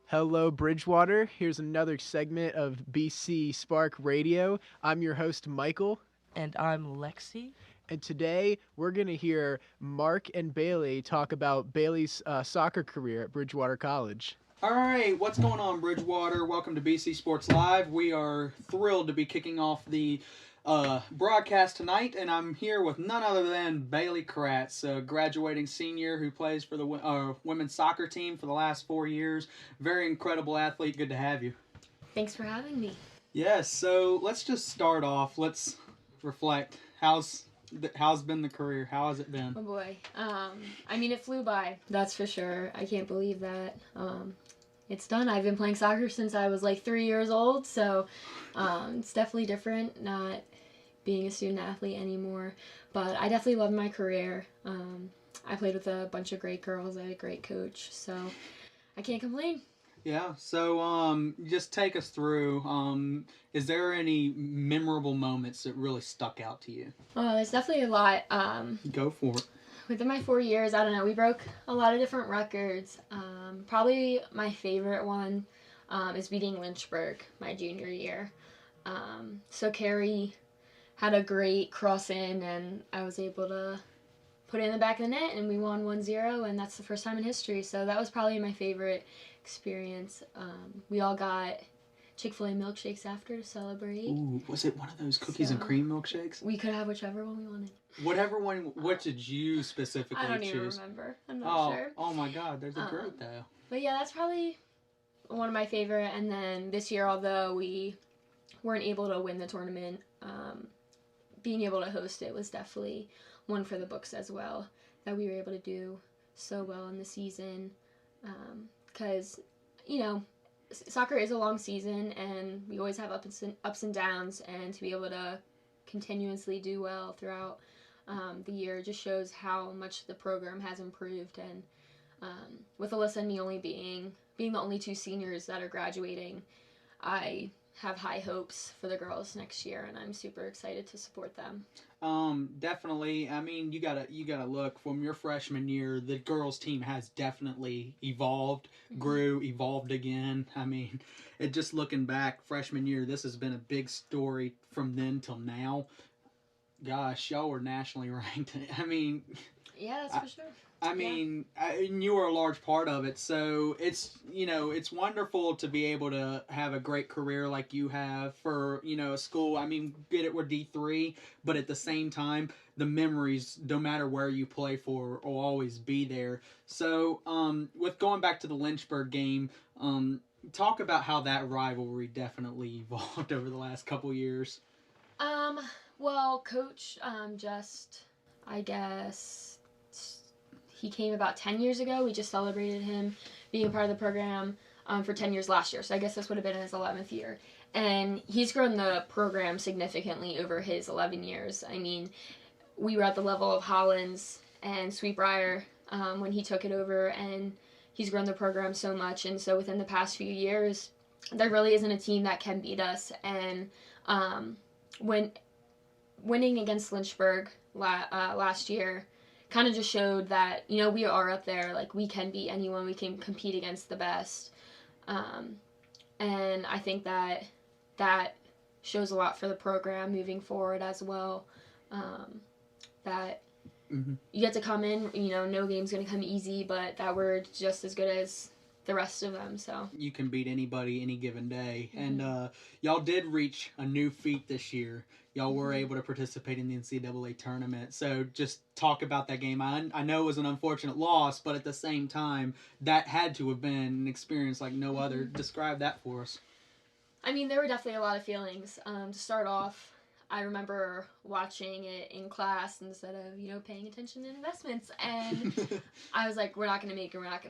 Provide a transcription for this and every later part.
Hello, Bridgewater. Here's another segment of BC Spark Radio. I'm your host, Michael. And I'm Lexi. And today we're going to hear Mark and Bailey talk about Bailey's soccer career at Bridgewater College. All right, what's going on, Bridgewater? Welcome to BC Sports Live. We are thrilled to be kicking off the broadcast tonight, and I'm here with none other than Bailey Kratz, a graduating senior who plays for the women's soccer team for the last 4 years. Very incredible athlete. Good to have you. Thanks for having me. Yes, so let's just start off. Let's reflect. How's been the career? How has it been? Oh boy. It flew by. That's for sure. I can't believe that. It's done. I've been playing soccer since I was like 3 years old, so it's definitely different not being a student athlete anymore. But I definitely loved my career. I played with a bunch of great girls. I had a great coach, so I can't complain. Yeah, so just take us through, is there any memorable moments that really stuck out to you? Oh, there's definitely a lot. Go for it. Within my 4 years, I don't know, we broke a lot of different records. Probably my favorite one is beating Lynchburg my junior year. So Carrie had a great cross in, and I was able to put it in the back of the net, and we won 1-0, and that's the first time in history. So that was probably my favorite experience. We all got Chick-fil-A milkshakes after to celebrate. Ooh, was it one of those cookies and cream milkshakes? We could have whichever one we wanted. Whatever one, what did you specifically choose? I don't even remember. I'm not sure. Oh my God, they're great though. But yeah, that's probably one of my favorite. And then this year, although we weren't able to win the tournament, being able to host it was definitely one for the books as well, that we were able to do so well in the season. Because, soccer is a long season, and we always have ups and downs, and to be able to continuously do well throughout the year just shows how much the program has improved. And with Alyssa and me only being the only two seniors that are graduating, I have high hopes for the girls next year, and I'm super excited to support them. Definitely. I mean, you gotta look from your freshman year. The girls' team has definitely evolved, grew, evolved again. I mean, it just looking back, freshman year, this has been a big story from then till now. Gosh, y'all were nationally ranked. I mean, yeah, that's for sure. I mean, you were a large part of it, so it's wonderful to be able to have a great career like you have for, a school. I mean, we're D3, but at the same time, the memories, no matter where you play for, will always be there. So, with going back to the Lynchburg game, talk about how that rivalry definitely evolved over the last couple years. Well, Coach, I guess, he came about 10 years ago. We just celebrated him being a part of the program for 10 years last year. So I guess this would have been his 11th year. And he's grown the program significantly over his 11 years. I mean, we were at the level of Hollins and Sweetbriar when he took it over, and he's grown the program so much. And so within the past few years, there really isn't a team that can beat us. And when winning against Lynchburg last year kind of just showed that, we are up there. Like, we can beat anyone. We can compete against the best. And I think that shows a lot for the program moving forward as well. That you get to come in, no game's going to come easy, but that we're just as good as the rest of them. So you can beat anybody any given day. And y'all did reach a new feat this year. Y'all were able to participate in the NCAA tournament. So just talk about that game. I know it was an unfortunate loss, but at the same time, that had to have been an experience like no other. Describe that for us. I mean, there were definitely a lot of feelings. To start off, I remember watching it in class instead of, paying attention to investments. And I was like, we're not going to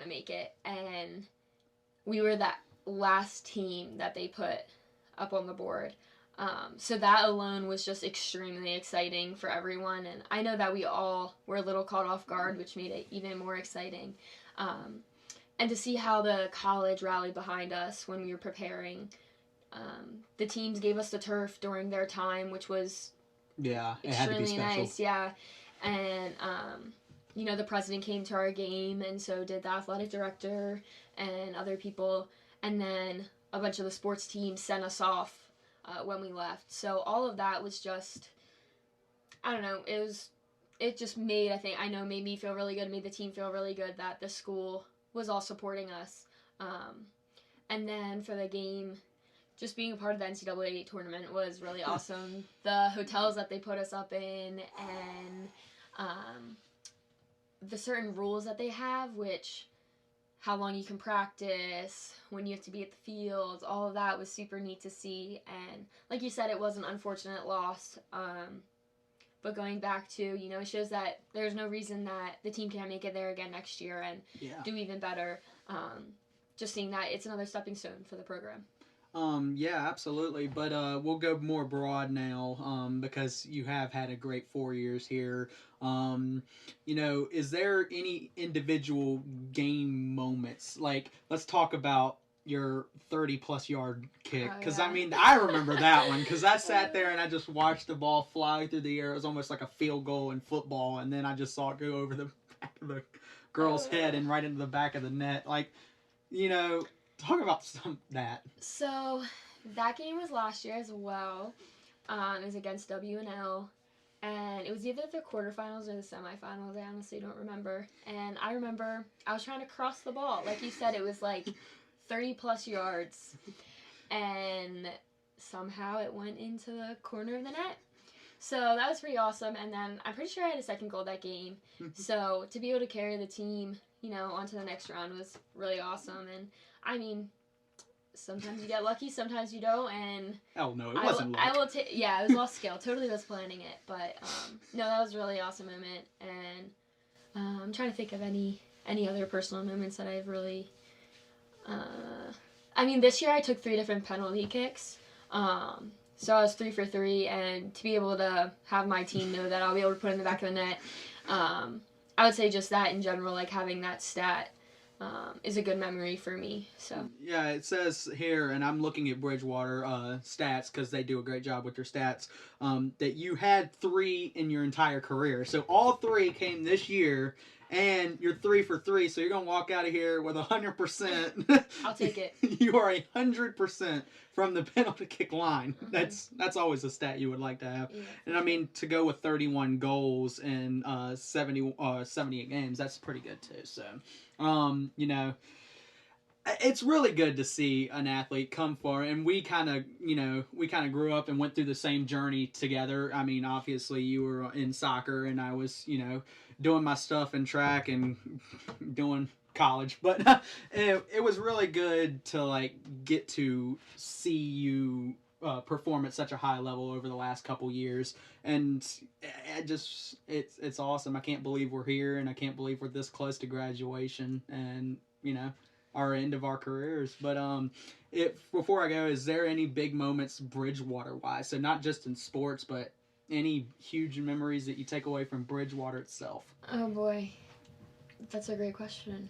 make it. And we were that last team that they put up on the board. So that alone was just extremely exciting for everyone. And I know that we all were a little caught off guard, which made it even more exciting. And to see how the college rallied behind us when we were preparing. The teams gave us the turf during their time, which was extremely nice. Yeah. And, the president came to our game, and so did the athletic director and other people. and then a bunch of the sports teams sent us off when we left. So all of that was just, I don't know, it just made, made me feel really good, made the team feel really good that the school was all supporting us. And then for the game, just being a part of the NCAA tournament was really awesome. The hotels that they put us up in, and the certain rules that they have, which how long you can practice, when you have to be at the fields, all of that was super neat to see. And like you said, it was an unfortunate loss. But going back to, it shows that there's no reason that the team can't make it there again next year and do even better. Just seeing that it's another stepping stone for the program. Yeah, absolutely. But we'll go more broad now because you have had a great 4 years here. Is there any individual game moments? Like, let's talk about your 30-plus yard kick. Because, I remember that one. Because I sat there and I just watched the ball fly through the air. It was almost like a field goal in football. And then I just saw it go over the back of the girl's head and right into the back of the net. Like, talk about that. So, that game was last year as well. It was against W&L. And it was either the quarterfinals or the semifinals. I honestly don't remember. And I remember I was trying to cross the ball. Like you said, it was like 30-plus yards. And somehow it went into the corner of the net. So that was pretty awesome. And then I'm pretty sure I had a second goal that game. So to be able to carry the team, onto the next round was really awesome. And sometimes you get lucky, sometimes you don't, and oh no, it wasn't luck. It was all skill. Totally was planning it, but no, that was a really awesome moment. And I'm trying to think of any other personal moments that I've really. This year I took 3 different penalty kicks. So I was 3 for 3, and to be able to have my team know that I'll be able to put it in the back of the net, I would say just that in general, like having that stat. Is a good memory for me. So yeah, it says here, and I'm looking at Bridgewater stats because they do a great job with their stats. That you had 3 in your entire career, so all 3 came this year, and you're 3 for 3. So you're gonna walk out of here with 100%. I'll take it. You are 100% from the penalty kick line. That's always a stat you would like to have. Yeah. And to go with 31 goals in 78 games, that's pretty good too. So. It's really good to see an athlete come forward, and we kind of grew up and went through the same journey together. Obviously you were in soccer and I was, doing my stuff in track and doing college, but it was really good to get to see you perform at such a high level over the last couple years, and it's awesome. I can't believe we're here, and I can't believe we're this close to graduation and our end of our careers. But before I go, is there any big moments Bridgewater wise? So not just in sports, but any huge memories that you take away from Bridgewater itself? Oh boy, that's a great question.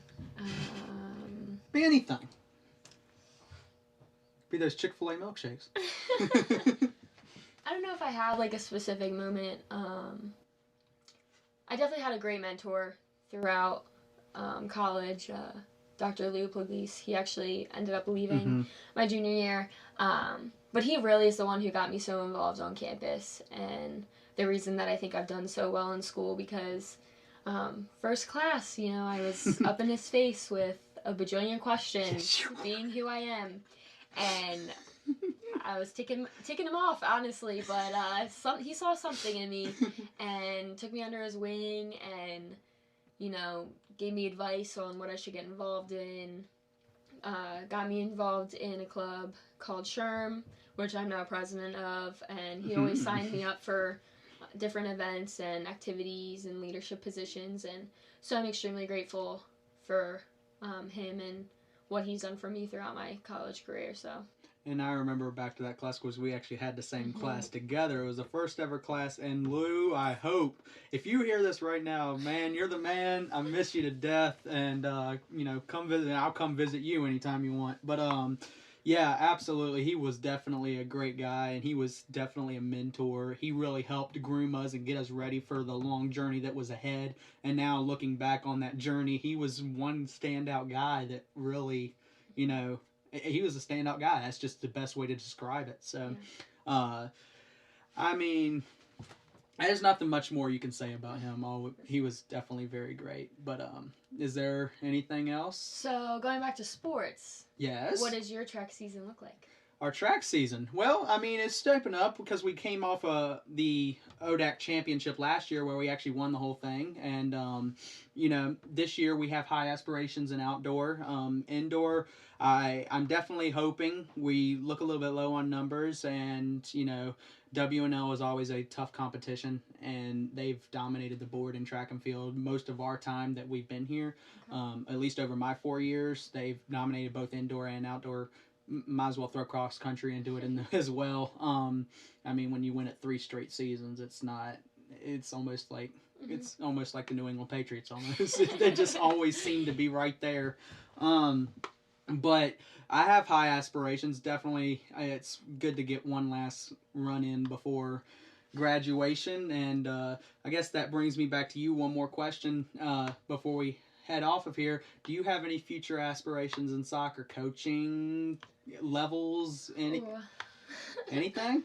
Be anything. Be those Chick-fil-A milkshakes. I don't know if I have a specific moment. I definitely had a great mentor throughout college, Dr. Lou Pugliese. He actually ended up leaving my junior year, but he really is the one who got me so involved on campus, and the reason that I think I've done so well in school because first class, I was up in his face with a bajillion questions, being who I am. And I was ticking him off, honestly, but he saw something in me and took me under his wing and, gave me advice on what I should get involved in, got me involved in a club called SHRM, which I'm now president of, and he always signed me up for different events and activities and leadership positions, and so I'm extremely grateful for him and what he's done for me throughout my college career. So. And I remember back to that class because we actually had the same class together. It was the first ever class. And Lou, I hope, if you hear this right now, man, you're the man. I miss you to death. And, come visit. I'll come visit you anytime you want. But, yeah, absolutely. He was definitely a great guy. And he was definitely a mentor. He really helped groom us and get us ready for the long journey that was ahead. And now looking back on that journey, he was one standout guy that really, he was a standout guy. That's just the best way to describe it. So, I mean, there's nothing much more you can say about him. He was definitely very great. But is there anything else? So going back to sports. Yes. What does your track season look like? Our track season. Well, I mean, it's stepping up because we came off the ODAC championship last year where we actually won the whole thing. And, this year we have high aspirations in outdoor. Indoor, I'm definitely hoping we look a little bit low on numbers. And, WNL is always a tough competition. And they've dominated the board in track and field most of our time that we've been here. At least over my 4 years, they've dominated both indoor and outdoor. Might as well throw cross country into it as well. I mean, when you win it 3 straight seasons, it's almost like the New England Patriots almost. They just always seem to be right there. But I have high aspirations. Definitely, it's good to get one last run in before graduation. And I guess that brings me back to you. One more question before we head off of here. Do you have any future aspirations in soccer, coaching levels, anything?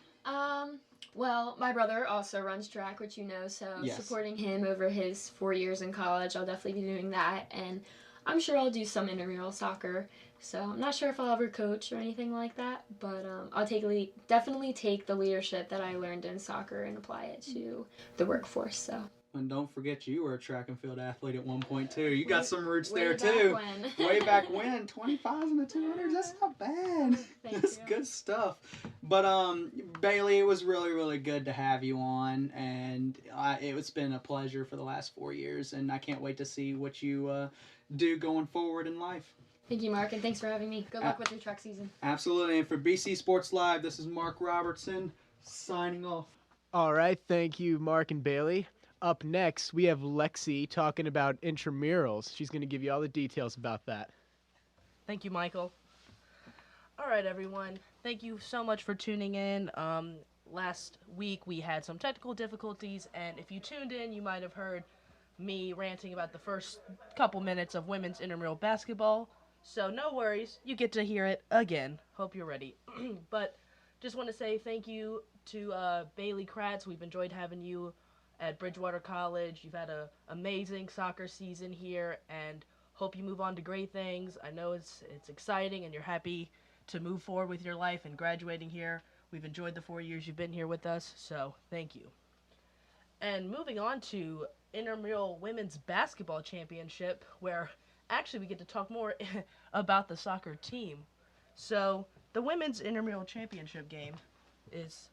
Well, my brother also runs track, which so yes. Supporting him over his 4 years in college, I'll definitely be doing that, and I'm sure I'll do some intramural soccer. So I'm not sure if I'll ever coach or anything like that, but I'll definitely take the leadership that I learned in soccer and apply it to the workforce. So. And don't forget, you were a track and field athlete at one point too. You got some roots there back too. when. Way back when, 25s and the 200s. That's not bad. That's good stuff. But Bailey, it was really, really good to have you on, and it's been a pleasure for the last 4 years, and I can't wait to see what you do going forward in life. Thank you, Mark, and thanks for having me. Good luck with your track season. Absolutely. And for BC Sports Live, this is Mark Robertson signing off. All right. Thank you, Mark and Bailey. Up next, we have Lexi talking about intramurals. She's going to give you all the details about that. Thank you, Michael. All right, everyone. Thank you so much for tuning in. Last week, we had some technical difficulties, and if you tuned in, you might have heard me ranting about the first couple minutes of women's intramural basketball. So no worries. You get to hear it again. Hope you're ready. But just want to say thank you to Bailey Kratz. We've enjoyed having you at Bridgewater College. You've had an amazing soccer season here, and hope you move on to great things. I know it's exciting, and you're happy to move forward with your life and graduating here. We've enjoyed the 4 years you've been here with us, so thank you. And moving on to Intramural Women's Basketball Championship, where actually we get to talk more about the soccer team. So the Women's Intramural Championship game is...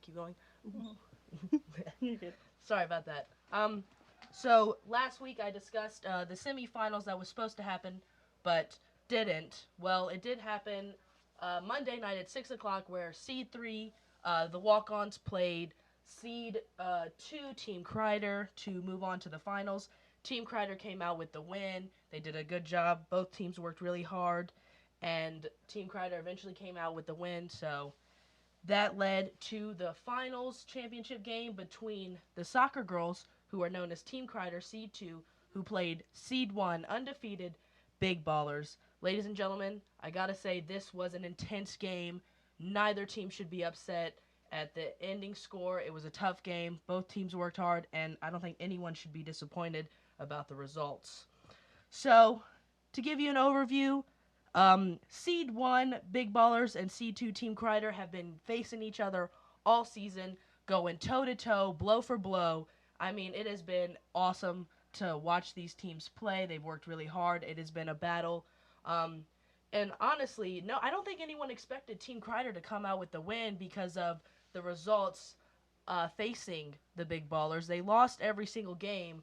Keep going. Sorry about that. So last week I discussed the semifinals that was supposed to happen, but didn't. Well, it did happen Monday night at 6 o'clock, where Seed 3, the Walk-Ons, played Seed 2, Team Kreider, to move on to the finals. Team Kreider came out with the win. They did a good job. Both teams worked really hard, and Team Kreider eventually came out with the win, so... That led to the finals championship game between the soccer girls, who are known as Team Kreider, Seed 2, who played Seed 1, undefeated Big Ballers. Ladies and gentlemen, I gotta say, this was an intense game. Neither team should be upset at the ending score. It was a tough game. Both teams worked hard, and I don't think anyone should be disappointed about the results. So, to give you an overview, Seed 1, Big Ballers, and Seed 2, Team Kreider, have been facing each other all season, going toe-to-toe, blow for blow. I mean, it has been awesome to watch these teams play. They've worked really hard. It has been a battle. And honestly, no, I don't think anyone expected Team Kreider to come out with the win because of the results facing the Big Ballers. They lost every single game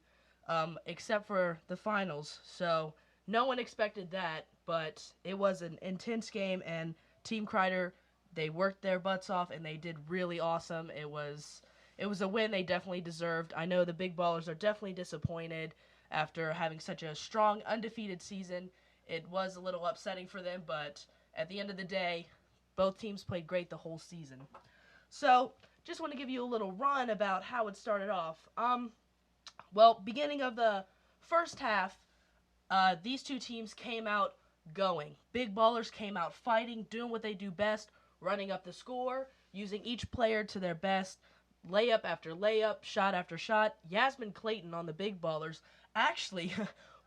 except for the finals. So no one expected that. But it was an intense game, and Team Kreider, they worked their butts off, and they did really awesome. It was a win they definitely deserved. I know the Big Ballers are definitely disappointed after having such a strong, undefeated season. It was a little upsetting for them, but at the end of the day, both teams played great the whole season. So, just want to give you a little run about how it started off. Well, beginning of the first half, these two teams came out going. Big ballers came out fighting, doing what they do best, running up the score, using each player to their best, layup after layup, shot after shot. Yasmin Clayton on the big ballers actually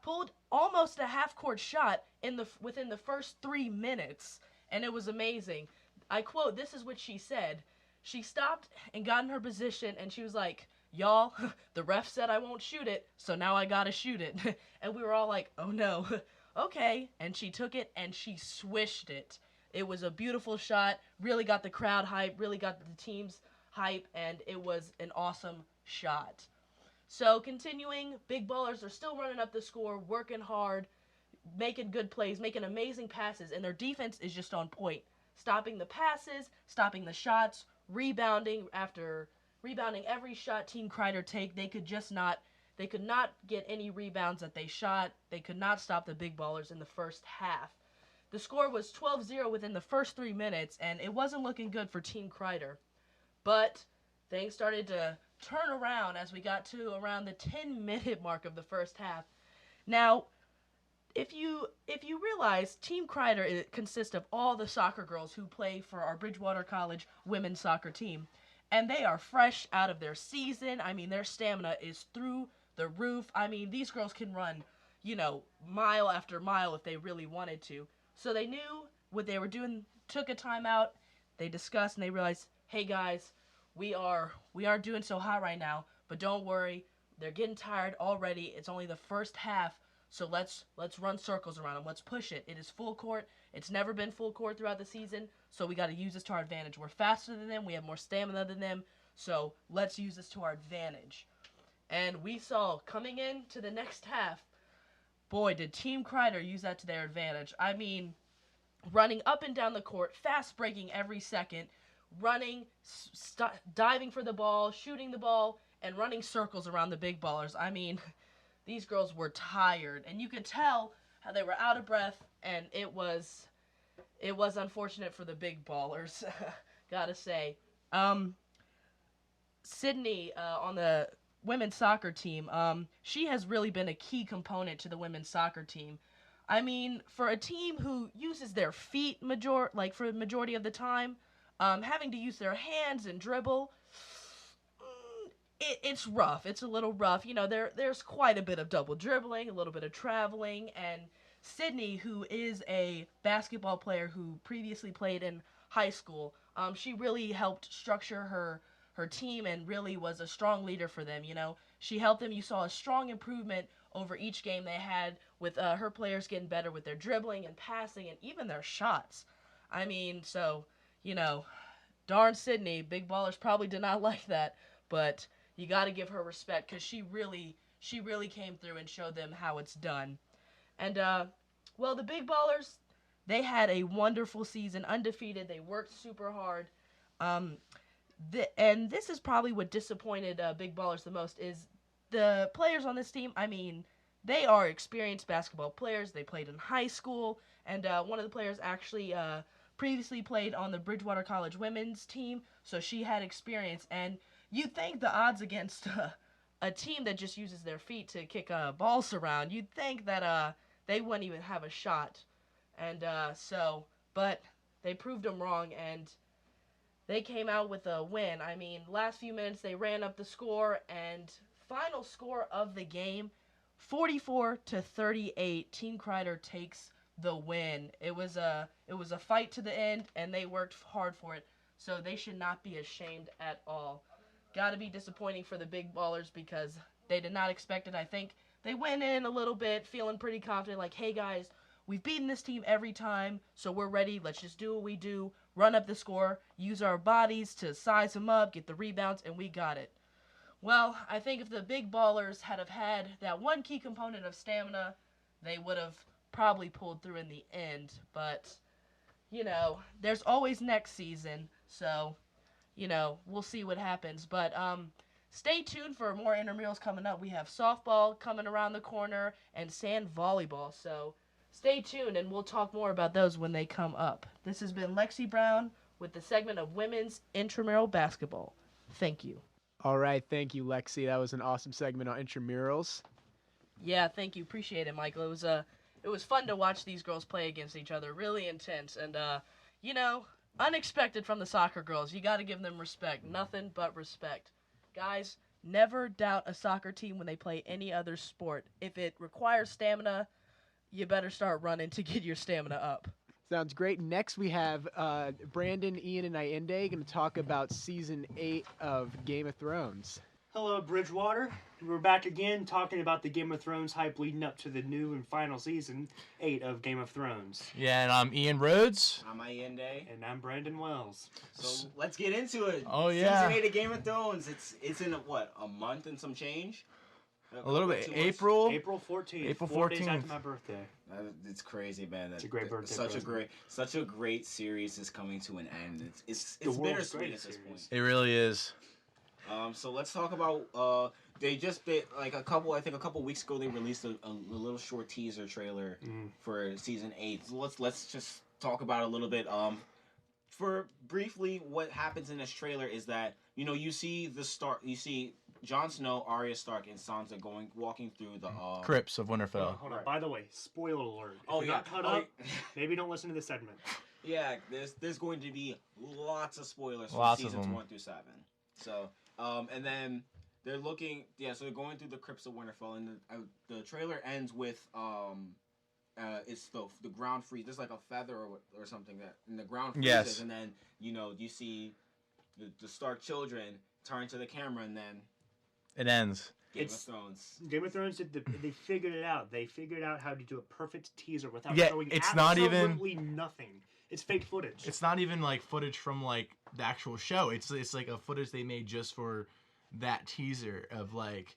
pulled almost a half-court shot within the first 3 minutes, and it was amazing. I quote, this is what she said. She stopped and got in her position, and she was like, y'all, the ref said I won't shoot it, so now I gotta shoot it. And we were all like, oh no, okay. And she took it, and she swished it. It was a beautiful shot, really got the crowd hype, really got the team's hype, and it was an awesome shot. So continuing, big ballers are still running up the score, working hard, making good plays, making amazing passes, and their defense is just on point. Stopping the passes, stopping the shots, rebounding every shot Team Kreider take. They could not get any rebounds that they shot. They could not stop the big ballers in the first half. The score was 12-0 within the first 3 minutes, and it wasn't looking good for Team Kreider. But things started to turn around as we got to around the 10-minute mark of the first half. Now, if you realize Team Kreider consists of all the soccer girls who play for our Bridgewater College women's soccer team, and they are fresh out of their season. I mean, their stamina is through the roof. I mean, these girls can run, mile after mile if they really wanted to. So they knew what they were doing, took a timeout, they discussed, and they realized, hey guys, we aren't doing so hot right now, but don't worry, they're getting tired already. It's only the first half, so let's run circles around them. Let's push it. It is full court. It's never been full court throughout the season, so we got to use this to our advantage. We're faster than them. We have more stamina than them, so let's use this to our advantage. And we saw coming into the next half, boy, did Team Kreider use that to their advantage. I mean, running up and down the court, fast breaking every second, running, diving for the ball, shooting the ball, and running circles around the big ballers. I mean, these girls were tired, and you could tell how they were out of breath, and it was unfortunate for the big ballers, gotta say. Sydney on the women's soccer team, she has really been a key component to the women's soccer team. I mean, for a team who uses their feet for the majority of the time, having to use their hands and dribble, it's rough. It's a little rough. There's quite a bit of double dribbling, a little bit of traveling, and Sydney, who is a basketball player who previously played in high school, she really helped structure her team and really was a strong leader for them. She helped them. You saw a strong improvement over each game they had with her players getting better with their dribbling and passing and even their shots. I mean, so, darn Sydney, big ballers probably did not like that, but you got to give her respect because she really came through and showed them how it's done. And, the big ballers, they had a wonderful season, undefeated. They worked super hard. And this is probably what disappointed big ballers the most is the players on this team. I mean, they are experienced basketball players. They played in high school, and one of the players actually previously played on the Bridgewater College women's team, so she had experience. And you'd think the odds against a team that just uses their feet to kick balls around, you'd think that they wouldn't even have a shot. And but they proved them wrong, and they came out with a win. I mean, last few minutes they ran up the score, and final score of the game, 44-38. Team Kreider takes the win. It was a fight to the end, and they worked hard for it. So they should not be ashamed at all. Got to be disappointing for the big ballers because they did not expect it. I think they went in a little bit feeling pretty confident, like, hey guys, we've beaten this team every time, so we're ready. Let's just do what we do, run up the score, use our bodies to size them up, get the rebounds, and we got it. Well, I think if the big ballers had that one key component of stamina, they would have probably pulled through in the end. But, there's always next season, so, we'll see what happens. But stay tuned for more intramurals coming up. We have softball coming around the corner and sand volleyball, so stay tuned, and we'll talk more about those when they come up. This has been Lexi Brown with the segment of women's intramural basketball. Thank you. All right, thank you, Lexi. That was an awesome segment on intramurals. Yeah, thank you. Appreciate it, Michael. it was fun to watch these girls play against each other. Really intense and you know, unexpected from the soccer girls. You got to give them respect. Nothing but respect, guys. Never doubt a soccer team when they play any other sport. If it requires stamina, you better start running to get your stamina up. Sounds great. Next, we have Brandon, Ian, and Ayinde going to talk about Season 8 of Game of Thrones. Hello, Bridgewater. We're back again talking about the Game of Thrones hype leading up to the new and final season 8 of Game of Thrones. Yeah, and I'm Ian Rhodes. I'm Ayinde. And I'm Brandon Wells. So let's get into it. Oh, yeah. Season 8 of Game of Thrones. It's in a month and some change? A little bit. 2 months? April. April 14th. April 4 days 14th. after my birthday. It's crazy, man. It's a great birthday Such a great series is coming to an end. It's The world's bittersweet at greatest this series. point. It really is. So let's talk about a couple weeks ago they released a little short teaser trailer for season 8. So let's just talk about it a little bit. For briefly, what happens in this trailer is that you see Jon Snow, Arya Stark, and Sansa walking through the Crypts of Winterfell. Hold on. By the way, spoiler alert. If Oh, you're yeah. not caught up, maybe don't listen to this segment. Yeah, there's going to be lots of spoilers from Lots of seasons them. 1 through 7. So, and then they're looking, so they're going through the Crypts of Winterfell, and the trailer ends with it's the ground freeze. There's like a feather or something that, and the ground freezes, Yes. and then you see the Stark children turn to the camera, and then It ends. Game of Thrones. Game of Thrones they figured it out. They figured out how to do a perfect teaser without Yeah, showing it's not even- absolutely nothing. It's fake footage. It's not even like footage from like the actual show. It's like a footage they made just for that teaser of like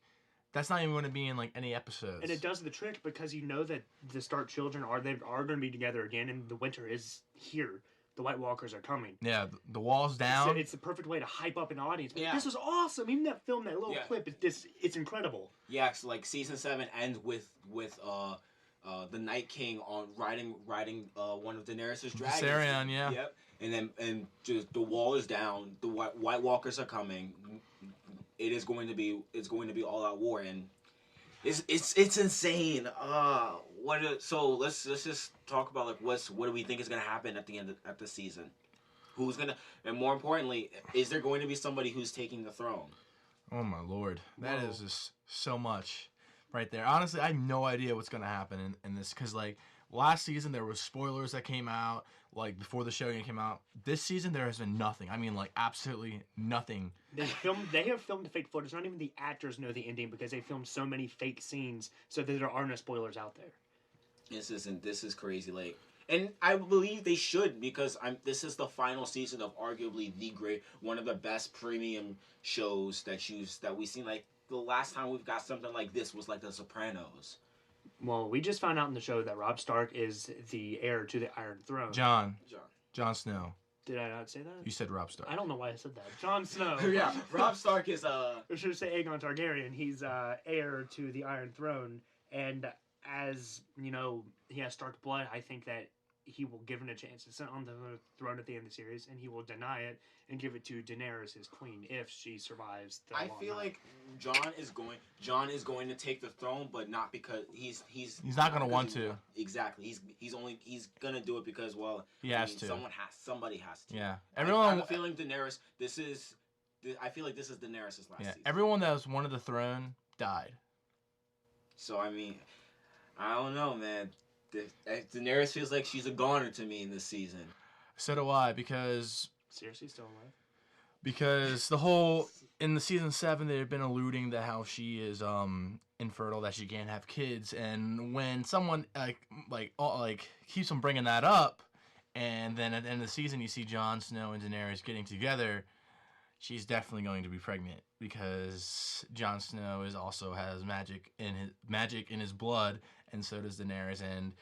that's not even going to be in like any episodes. And it does the trick because you know that the Stark children are going to be together again, and the winter is here. The White Walkers are coming. Yeah, the walls So down. it's the perfect way to hype up an audience. Yeah. This was awesome. Even that little Yeah. clip, it's incredible. Yeah, so like season 7 ends with the Night King on riding one of Daenerys' dragons. Viserion, yeah. Yep. And just the wall is down. The White Walkers are coming. It's going to be all out war, and it's insane. So let's just talk about like what do we think is gonna happen at the end of the season? Who's gonna, and more importantly, is there going to be somebody who's taking the throne? Oh my lord, that Whoa. is just so much right there. Honestly, I have no idea what's gonna happen in this because like last season there was spoilers that came out like before the show even came out. This season there has been nothing. I mean like absolutely nothing. They have filmed fake footage. Not even the actors know the ending because they filmed so many fake scenes so that there are no spoilers out there. This is crazy. Like, and I believe they should because this is the final season of arguably one of the best premium shows that we've seen. Like the last time we've got something like this was like The Sopranos. Well, we just found out in the show that Robb Stark is the heir to the Iron Throne. Jon Snow. Did I not say that? You said Robb Stark. I don't know why I said that. Jon Snow. Yeah, Robb Stark is I should say Aegon Targaryen. He's heir to the Iron Throne, and as you know, he has Stark blood. I think that he will give him a chance to sit on the throne at the end of the series, and he will deny it and give it to Daenerys, his queen, if she survives. I feel like Jon is going to take the throne, but not because he's not gonna want to. Exactly. He's gonna do it because He has to. Somebody has to. Yeah, I everyone. have a feeling Daenerys. I feel like this is Daenerys' last season. Everyone that was wanted the throne died. So I mean, I don't know, man. Daenerys feels like she's a goner to me in this season. So do I because Cersei's still alive. because the whole in the season 7 they've been alluding to how she is infertile, that she can't have kids, and when someone keeps on bringing that up, and then at the end of the season you see Jon Snow and Daenerys getting together, she's definitely going to be pregnant because Jon Snow has magic in his blood, and so does Daenerys. And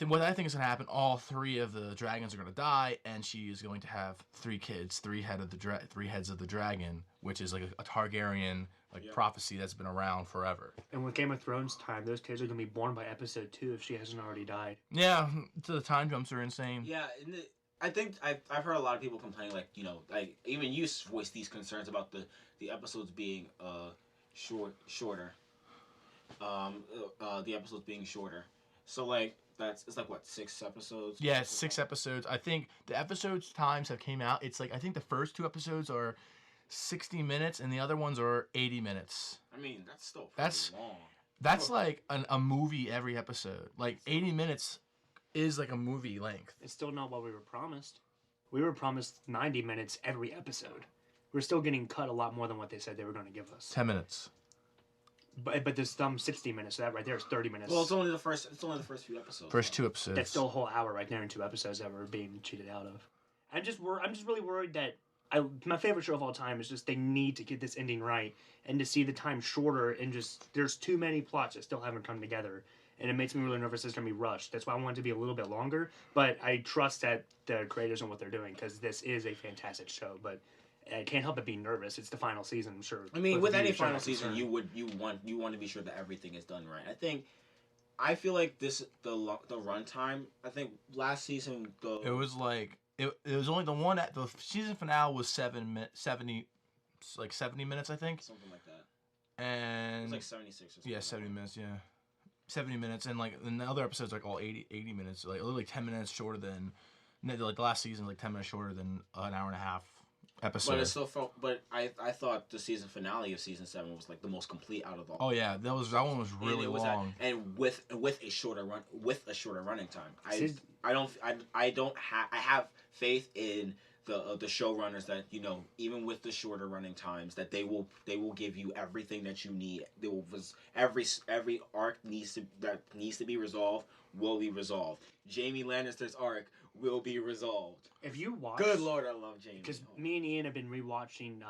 what I think is going to happen, all 3 of the dragons are going to die, and she is going to have 3 kids, 3 heads of the dragon, which is like a Targaryen prophecy that's been around forever. And with Game of Thrones time, those kids are going to be born by episode 2 if she hasn't already died. Yeah, the time jumps are insane. Yeah, I think I've heard a lot of people complaining, like even you voiced these concerns about the episodes being shorter. The episodes being shorter. So like it's like what, 6 episodes? Yeah, 6 episodes. I think the episodes times have came out. It's like I think the first 2 episodes are 60 minutes and the other ones are 80 minutes. I mean, that's still pretty long. That's like a movie every episode. Like 80 minutes is like a movie length. It's still not what we were promised. We were promised 90 minutes every episode. We're still getting cut a lot more than what they said they were going to give us. 10 minutes. But there's 60 minutes. So that right there is 30 minutes. Well, it's only the first few episodes. First 2 episodes. That's still a whole hour right there in 2 episodes that we're being cheated out of. I'm just really worried that my favorite show of all time is just they need to get this ending right, and to see the time shorter and just there's too many plots that still haven't come together, and it makes me really nervous it's gonna be rushed. That's why I want it to be a little bit longer, but I trust that the creators and what they're doing because this is a fantastic show. But I can't help but be nervous. It's the final season, I'm sure. I mean, with any final season, you want to be sure that everything is done right. I feel like the runtime. I think last season it was like. It was only the season finale was 70 minutes, I think. Something like that. And it was like 76 or something. Yeah, 70 minutes, yeah. 70 minutes, and like the other episodes like all 80 minutes, like literally 10 minutes shorter than like the last season, like 10 minutes shorter than an hour and a half episode. But it still felt. But I thought the season finale of season 7 was like the most complete out of all. Oh yeah, that one was really long, and with a shorter running time. I have faith in the showrunners that even with the shorter running times that they will give you everything that you need. Every arc needs to be resolved will be resolved. Jaime Lannister's arc will be resolved. If you watch, good Lord, I love Jaime. Because me and Ian have been rewatching.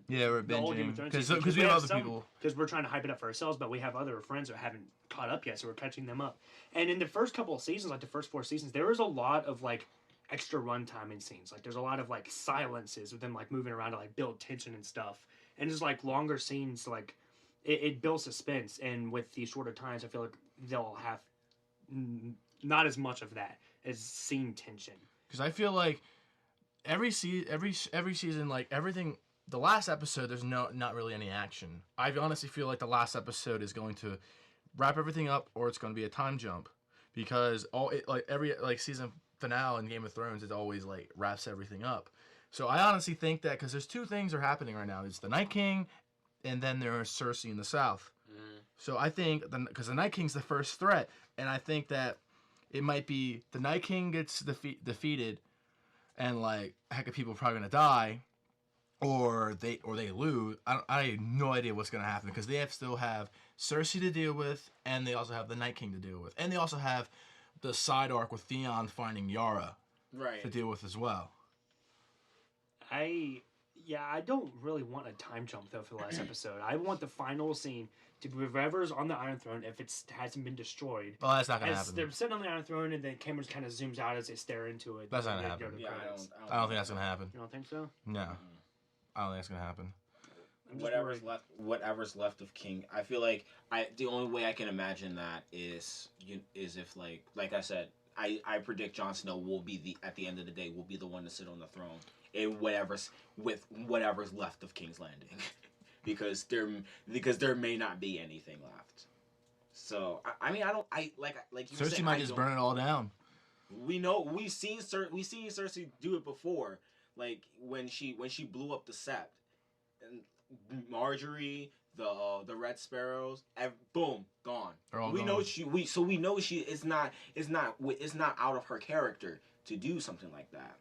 We're the old Game of Thrones because we have other people. Because we're trying to hype it up for ourselves, but we have other friends that haven't caught up yet, so we're catching them up. And in the first couple of seasons, like the first 4 seasons, there was a lot of like extra runtime in scenes. Like there's a lot of like silences with them like moving around to like build tension and stuff. And it's like longer scenes, like it builds suspense. And with these shorter times, I feel like they'll have not as much of that as scene tension. Because I feel like every season, like everything, the last episode, there's not really any action. I honestly feel like the last episode is going to wrap everything up, or it's going to be a time jump, because every season finale in Game of Thrones, it always like wraps everything up. So I honestly think that because there's 2 things are happening right now. It's the Night King, and then there's Cersei in the South. So I think because the Night King's the first threat, and I think that it might be the Night King gets defeated, and like heck of people are probably gonna die, or they lose. I have no idea what's gonna happen because they still have Cersei to deal with, and they also have the Night King to deal with, and they also have the side arc with Theon finding Yara to deal with as well. I don't really want a time jump though for the last episode. I want the final scene to be whoever's on the Iron Throne if it hasn't been destroyed. Well, that's not gonna happen. They're sitting on the Iron Throne and the camera kind of zooms out as they stare into it. That's not gonna happen. Yeah, I don't think that's gonna happen. You don't think so? No, I don't think that's gonna happen. Whatever's left of King, I feel like the only way I can imagine that is if like I said, I predict Jon Snow will be at the end of the day will be the one to sit on the throne in whatever's left of King's Landing, because there may not be anything left. So I mean like you Cersei said, might just burn it all down. We've seen Cersei do it before, like when she blew up the Sept, and Marjorie, the Red Sparrows, boom, gone. We know she is not out of her character to do something like that.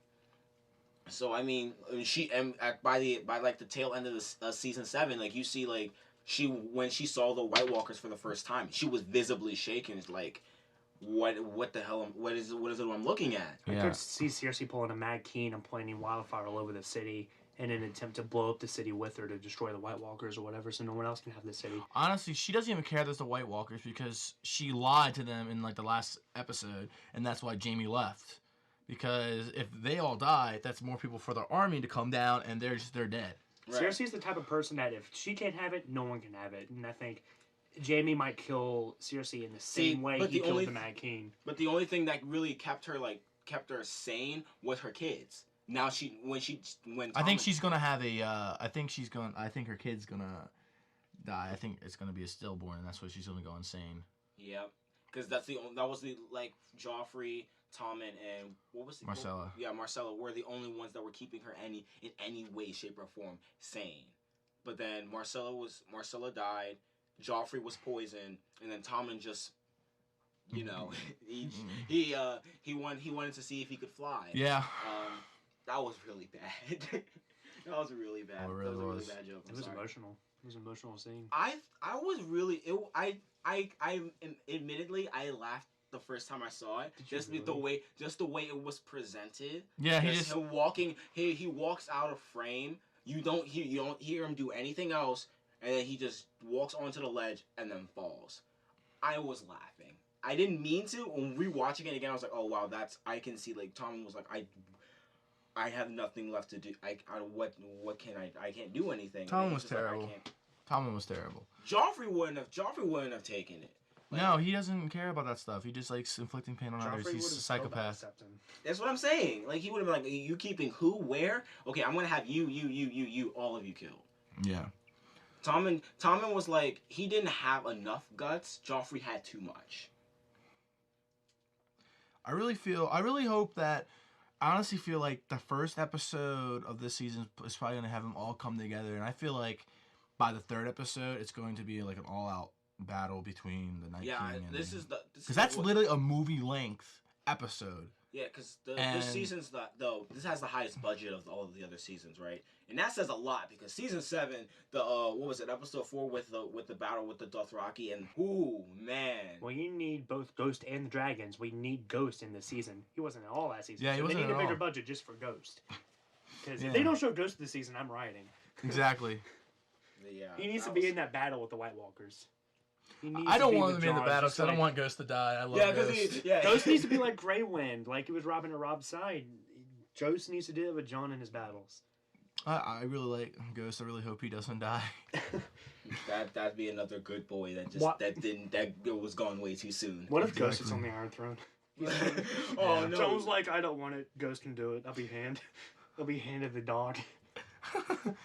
So I mean, by the tail end of the season 7, like you see, like when she saw the White Walkers for the first time, she was visibly shaken. It's like, what the hell? What is it I'm looking at? I could see Cersei pulling a Mad King and pointing wildfire all over the city in an attempt to blow up the city with her to destroy the White Walkers or whatever, so no one else can have the city. Honestly, she doesn't even care there's the White Walkers because she lied to them in like the last episode, and that's why Jaime left. Because if they all die, that's more people for their army to come down, and they're dead. Right. Cersei's the type of person that if she can't have it, no one can have it, and I think Jaime might kill Cersei in the same way he killed the Mad King. But the only thing that really kept her sane was her kids. Now I think she's gonna have I think her kid's gonna die. I think it's gonna be a stillborn, and that's why she's gonna go insane. Yep. because that was the like Joffrey, Tommen, and what was it? Marcella. Yeah, Marcella were the only ones that were keeping her in any way, shape, or form sane. But then Marcella died, Joffrey was poisoned, and then Tommen just, you know, he wanted to see if he could fly. Yeah. That was really bad. That was really bad. Oh, it really that was a really was. bad joke. It was emotional. It was an emotional scene. I was really admittedly I laughed the first time I saw it. Just really? the way it was presented. Yeah, he just him walking. He walks out of frame. You don't hear him do anything else, and then he just walks onto the ledge and then falls. I was laughing. I didn't mean to. When rewatching it again, I was like, oh wow, I can see like Tom was like I have nothing left to do. What can I can't do anything. Tommen was terrible. Tommen was terrible. Joffrey wouldn't have taken it. Like, no, he doesn't care about that stuff. He just likes inflicting pain on others. Joffrey He's a would've psychopath. still not accepted him. That's what I'm saying. Like he would have been like, you keeping who, where? Okay, I'm gonna have you, all of you killed. Yeah. Tommen was like, he didn't have enough guts. Joffrey had too much. I really hope that. I honestly feel like the first episode of this season is probably going to have them all come together, and I feel like by the third episode, it's going to be like an all-out battle between the Night King and... This is because that's literally a movie-length episode. Yeah, because this season's this has the highest budget of all of the other seasons, right? And that says a lot because season 7, what was it, episode 4 with the battle with the Dothraki, and ooh man. Well, you need both Ghost and the dragons. We need Ghost in this season. He wasn't in all that season. Yeah, he wasn't they need at a bigger all. budget just for Ghost. Because if they don't show Ghost this season, I'm rioting. Exactly. Yeah, He needs to be in that battle with the White Walkers. I don't want him to be in the battle because I don't want Ghost to die. I love Ghost. Ghost needs to be like Grey Wind, like he was Robin to Rob's side. Ghost needs to do it with Jon in his battles. I really like Ghost. I really hope he doesn't die. That'd be another good boy that was gone way too soon. What if Ghost is on the Iron Throne? Oh no! Jon's like, I don't want it. Ghost can do it. I'll be Hand of the dog.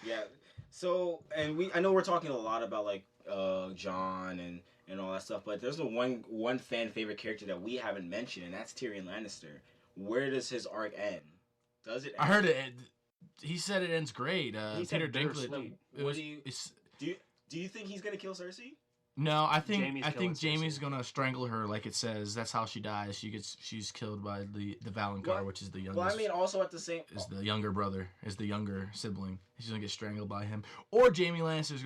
Yeah. So, and I know we're talking a lot about like Jon and all that stuff, but there's one fan favorite character that we haven't mentioned, and that's Tyrion Lannister. Where does his arc end? Does it end? I heard it. He said it ends great. Peter Dinklage. Do you think he's gonna kill Cersei? No, I think Jaime's Jaime's gonna strangle her, like it says. That's how she dies. She's killed by the Valonqar, which is the youngest. Well, I mean, also at the same is the younger brother, is the younger sibling. She's gonna get strangled by him, or Jaime Lannister is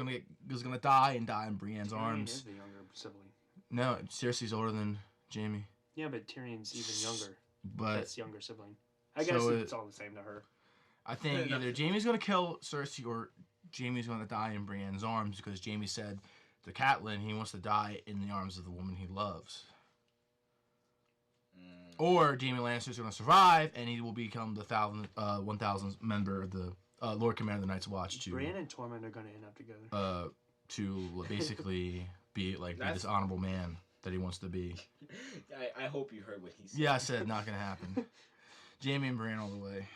gonna die in Brienne's arms. Is the younger sibling. No, Cersei's older than Jaime. Yeah, but Tyrion's even younger. But that's younger sibling. I guess it's all the same to her. I think either Jaime's gonna kill Cersei or Jaime's gonna die in Brienne's arms because Jaime said to Catelyn he wants to die in the arms of the woman he loves. Or Jaime Lannister's gonna survive and he will become the 1000th member of the Lord Commander of the Night's Watch. Brienne and Tormund are gonna end up together. To basically be this honorable man that he wants to be. I hope you heard what he said. Yeah, I said not gonna happen. Jaime and Brienne all the way.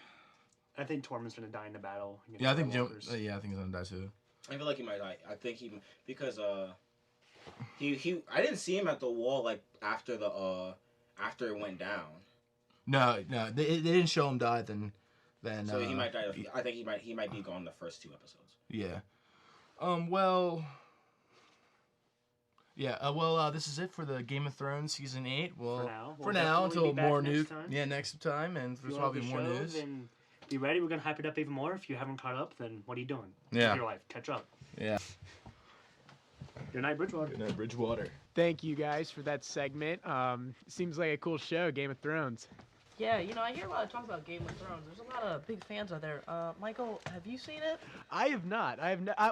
I think Tormund's gonna die in the battle. Yeah, I think I think he's gonna die too. I feel like he might die. I think because he I didn't see him at the wall like after it went down. No, they didn't show him die. Then so he might die. I think he might be gone the first 2 episodes. Yeah. Well. Yeah. Well, this is it for the Game of Thrones season 8. Well, for now until more news. Yeah, next time, and there's probably more news. Then be ready. We're gonna hype it up even more. If you haven't caught up, then what are you doing? Yeah. With your life, catch up. Yeah. Good night, Bridgewater. Good night, Bridgewater. Thank you guys for that segment. Seems like a cool show, Game of Thrones. Yeah, I hear a lot of talk about Game of Thrones. There's a lot of big fans out there. Michael, have you seen it? I have not.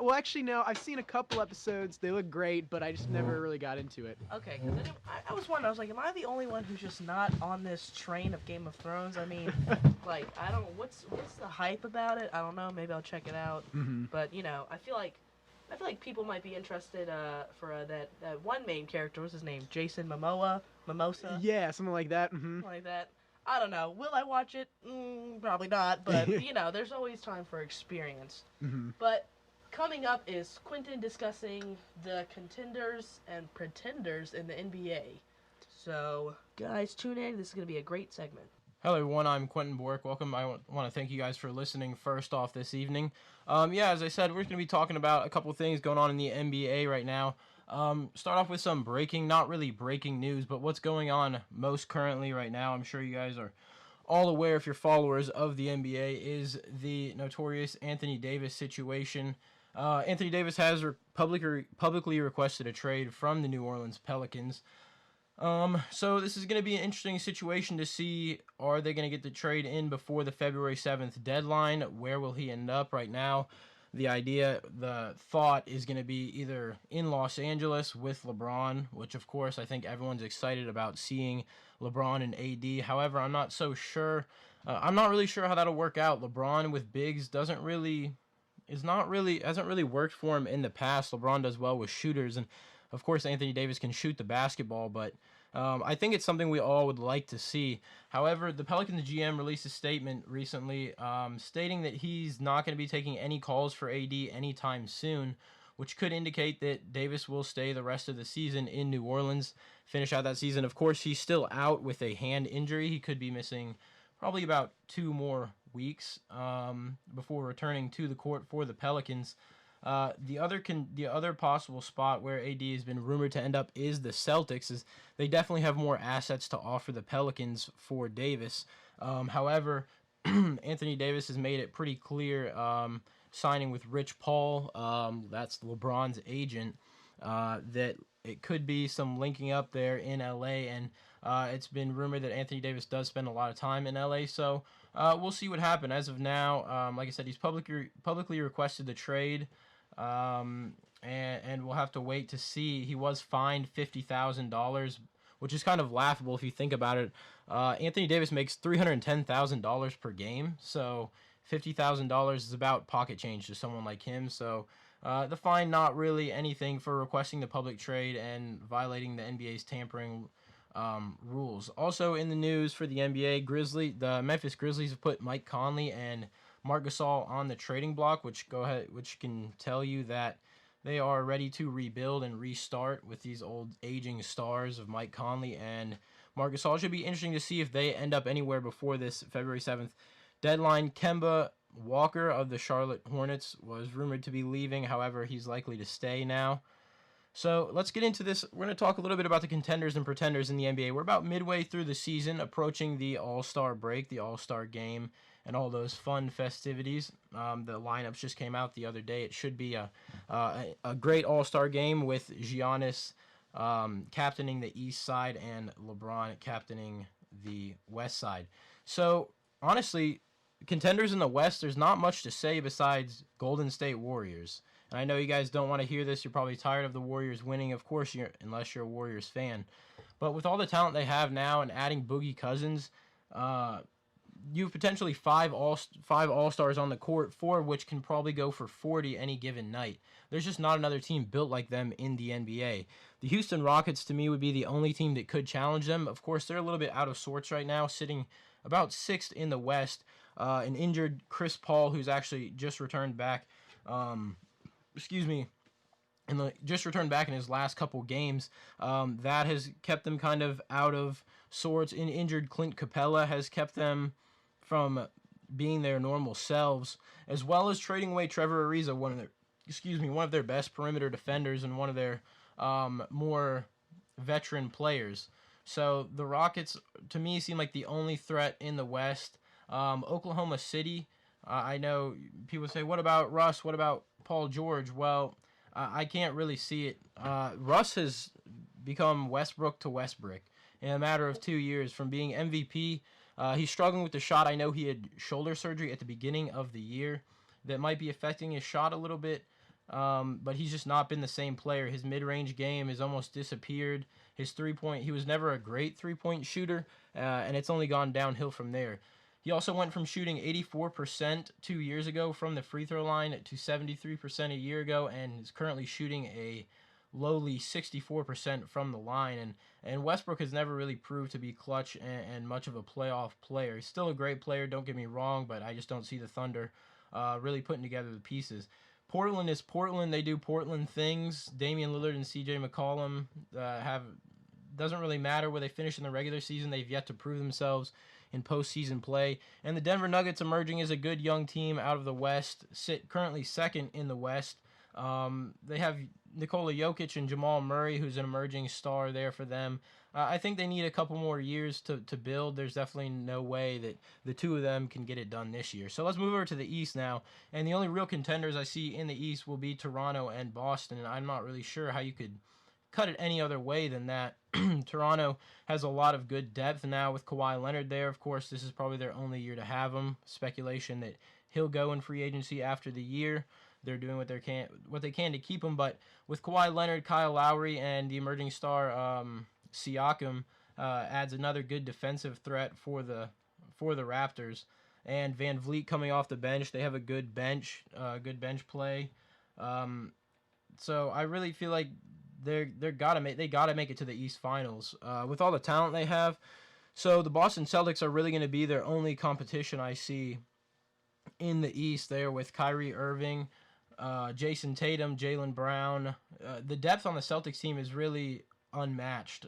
Well, actually, no. I've seen a couple episodes. They look great, but I just never really got into it. Okay, because I was wondering. I was like, am I the only one who's just not on this train of Game of Thrones? I mean, like, I don't. What's the hype about it? I don't know. Maybe I'll check it out. Mm-hmm. But I feel like people might be interested for that one main character. What's his name? Jason Mimosa. Yeah, something like that. Mm-hmm. Something like that. I don't know. Will I watch it? Probably not. But, there's always time for experience. Mm-hmm. But coming up is Quentin discussing the contenders and pretenders in the NBA. So, guys, tune in. This is going to be a great segment. Hello, everyone. I'm Quentin Boric. Welcome. I want to thank you guys for listening first off this evening. As I said, we're going to be talking about a couple of things going on in the NBA right now. Start off with some not really breaking news, but what's going on most currently right now. I'm sure you guys are all aware, if you're followers of the NBA, is the notorious Anthony Davis situation. Anthony Davis has publicly requested a trade from the New Orleans Pelicans. So this is going to be an interesting situation to see, are they going to get the trade in before the February 7th deadline? Where will he end up right now? The thought is going to be either in Los Angeles with LeBron, which of course I think everyone's excited about seeing LeBron and AD. However, I'm not so sure. I'm not really sure how that'll work out. LeBron with bigs hasn't really worked for him in the past. LeBron does well with shooters, and of course, Anthony Davis can shoot the basketball, but I think it's something we all would like to see. However, the Pelicans GM released a statement recently stating that he's not going to be taking any calls for AD anytime soon, which could indicate that Davis will stay the rest of the season in New Orleans, finish out that season. Of course, he's still out with a hand injury. He could be missing probably about 2 more weeks before returning to the court for the Pelicans. The other possible spot where AD has been rumored to end up is the Celtics. Is they definitely have more assets to offer the Pelicans for Davis. However, Anthony Davis has made it pretty clear, signing with Rich Paul, that's LeBron's agent, that it could be some linking up there in LA, and it's been rumored that Anthony Davis does spend a lot of time in LA. So we'll see what happens. As of now, like I said, he's publicly requested the trade. And we'll have to wait to see. He was fined $50,000, which is kind of laughable if you think about it. Anthony Davis makes $310,000 per game, so $50,000 is about pocket change to someone like him. So the fine, not really anything for requesting the public trade and violating the NBA's tampering rules. Also in the news for the NBA, the Memphis Grizzlies have put Mike Conley and Marc Gasol on the trading block, which can tell you that they are ready to rebuild and restart with these old aging stars of Mike Conley and Marc Gasol. Should be interesting to see if they end up anywhere before this February 7th deadline. Kemba Walker of the Charlotte Hornets was rumored to be leaving. However, he's likely to stay now. So let's get into this. We're going to talk a little bit about the contenders and pretenders in the NBA. We're about midway through the season, approaching the All-Star break, the All-Star game, and all those fun festivities. The lineups just came out the other day. It should be a great All-Star game with Giannis captaining the East side and LeBron captaining the West side. So honestly, contenders in the West, there's not much to say besides Golden State Warriors. And I know you guys don't want to hear this. You're probably tired of the Warriors winning, of course, unless you're a Warriors fan. But with all the talent they have now and adding Boogie Cousins, you have potentially five All-Stars on the court, 4 of which can probably go for 40 any given night. There's just not another team built like them in the NBA. The Houston Rockets, to me, would be the only team that could challenge them. Of course, they're a little bit out of sorts right now, sitting about 6th in the West. An injured Chris Paul, who's actually just returned back, just returned back in his last couple games. That has kept them kind of out of sorts. An injured Clint Capella has kept them from being their normal selves, as well as trading away Trevor Ariza, one of their best perimeter defenders and one of their more veteran players. So the Rockets, to me, seem like the only threat in the West. Oklahoma City, I know people say, what about Russ? What about Paul George? Well, I can't really see it. Russ has become Westbrook to Westbrook in a matter of 2 years. From being MVP, he's struggling with the shot. I know he had shoulder surgery at the beginning of the year that might be affecting his shot a little bit, but he's just not been the same player. His mid-range game has almost disappeared. He was never a great three-point shooter, and it's only gone downhill from there. He also went from shooting 84% 2 years ago from the free throw line to 73% a year ago, and is currently shooting a lowly 64% from the line. And Westbrook has never really proved to be clutch and much of a playoff player. He's still a great player, don't get me wrong, but I just don't see the Thunder really putting together the pieces. Portland is Portland. They do Portland things. Damian Lillard and CJ McCollum have doesn't really matter where they finish in the regular season. They've yet to prove themselves in postseason play. And the Denver Nuggets emerging as a good young team out of the West, sit currently second in the West. They have Nikola Jokic and Jamal Murray, who's an emerging star there for them. I think they need a couple more years to build. There's definitely no way that the two of them can get it done this year. So let's move over to the East now. And the only real contenders I see in the East will be Toronto and Boston. And I'm not really sure how you could cut it any other way than that. Toronto has a lot of good depth now with Kawhi Leonard there. Of course, this is probably their only year to have him. Speculation that he'll go in free agency after the year. They're doing what they can to keep him. But with Kawhi Leonard, Kyle Lowry, and the emerging star Siakam, adds another good defensive threat for the Raptors. And Van Vliet coming off the bench, they have a good bench play. So I really feel like they gotta make it to the East Finals with all the talent they have. So the Boston Celtics are really going to be their only competition I see in the East there with Kyrie Irving, Jason Tatum, Jaylen Brown. The depth on the Celtics team is really unmatched.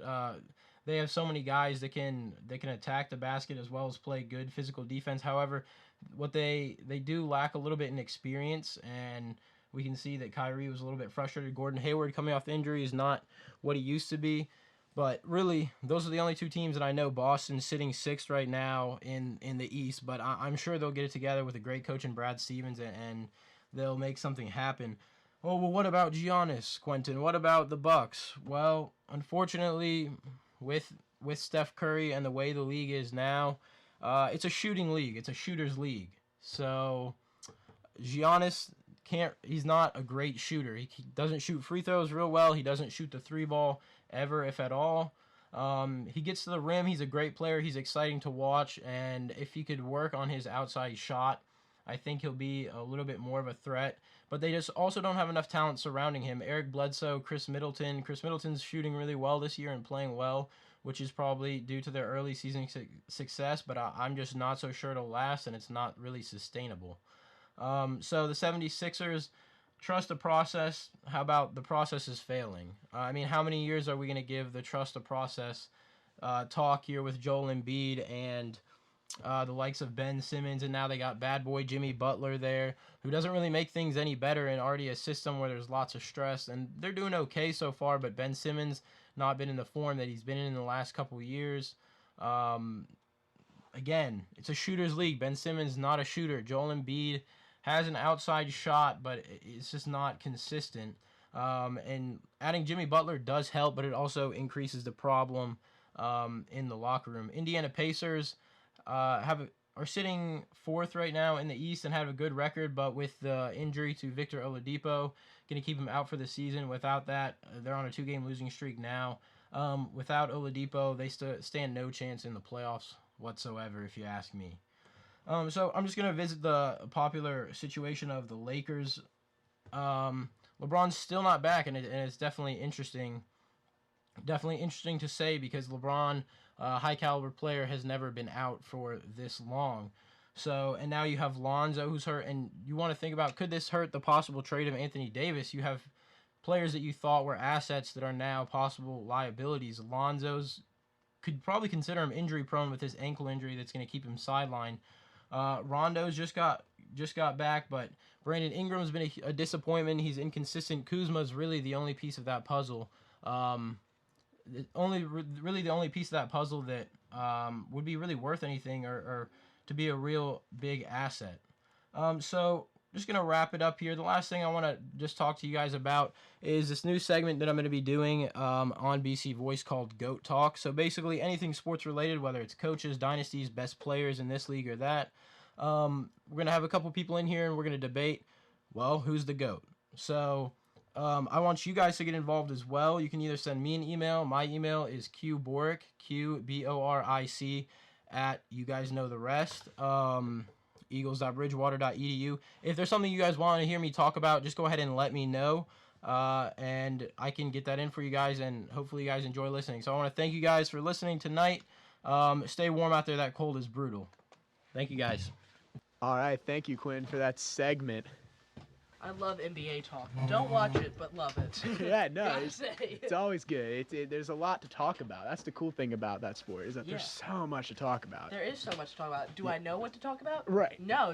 They have so many guys that can attack the basket as well as play good physical defense. However, what they do lack a little bit in experience, and we can see that Kyrie was a little bit frustrated. Gordon Hayward coming off the injury is not what he used to be. But really, those are the only two teams that I know. Boston sitting sixth right now in the East, but I'm sure they'll get it together with a great coach in Brad Stevens, and they'll make something happen. Oh, well, what about Giannis, Quentin? What about the Bucks? Well, unfortunately, with Steph Curry and the way the league is now, it's a shooting league. It's a shooter's league. So Giannis he's not a great shooter. He doesn't shoot free throws real well. He doesn't shoot the three ball ever, if at all. He gets to the rim. He's a great player. He's exciting to watch. And if he could work on his outside shot, I think he'll be a little bit more of a threat. But they just also don't have enough talent surrounding him. Eric Bledsoe, Chris Middleton. Chris Middleton's shooting really well this year and playing well, which is probably due to their early season success. But I'm just not so sure it'll last, and it's not really sustainable. So the 76ers trust the process. How about the process is failing? I mean, how many years are we going to give the trust the process talk here with Joel Embiid and the likes of Ben Simmons, and now they got bad boy Jimmy Butler there, who doesn't really make things any better in already a system where there's lots of stress, and they're doing okay so far, but Ben Simmons not been in the form that he's been in the last couple years. Again, it's a shooter's league. Ben Simmons not a shooter. Joel Embiid has an outside shot, but it's just not consistent. And adding Jimmy Butler does help, but it also increases the problem in the locker room. Indiana Pacers are sitting fourth right now in the East and have a good record, but with the injury to Victor Oladipo, going to keep him out for the season. Without that, they're on a 2-game losing streak now. Without Oladipo, they stand no chance in the playoffs whatsoever, if you ask me. So I'm just going to visit the popular situation of the Lakers. LeBron's still not back, and it's definitely interesting. Definitely interesting to say, because LeBron, high caliber player, has never been out for this long. So, and now you have Lonzo who's hurt, and you want to think about, could this hurt the possible trade of Anthony Davis? You have players that you thought were assets that are now possible liabilities. Lonzo's could probably consider him injury prone with his ankle injury that's going to keep him sidelined. Rondo's just got back, but Brandon Ingram's been a disappointment. He's inconsistent. Kuzma's really the only piece of that puzzle. The only piece of that puzzle that would be really worth anything or to be a real big asset. So just going to wrap it up here. The last thing I want to just talk to you guys about is this new segment that I'm going to be doing on BC Voice called GOAT Talk. So basically anything sports related, whether it's coaches, dynasties, best players in this league or that. We're going to have a couple people in here and we're going to debate, well, who's the GOAT? So I want you guys to get involved as well. You can either send me an email. My email is qboric, QBORIC, at you guys know the rest. Eagles.bridgewater.edu. If there's something you guys want to hear me talk about, just go ahead and let me know, and I can get that in for you guys, and hopefully you guys enjoy listening. So I want to thank you guys for listening tonight. Stay warm out there. That cold is brutal. Thank you guys. All right, thank you, Quinn, for that segment. I love NBA talk. Don't watch it, but love it. Yeah, no, Gotta it's, say. it's always good. There's a lot to talk about. That's the cool thing about that sport, is that there's so much to talk about. There is so much to talk about. Do I know what to talk about? Right. No,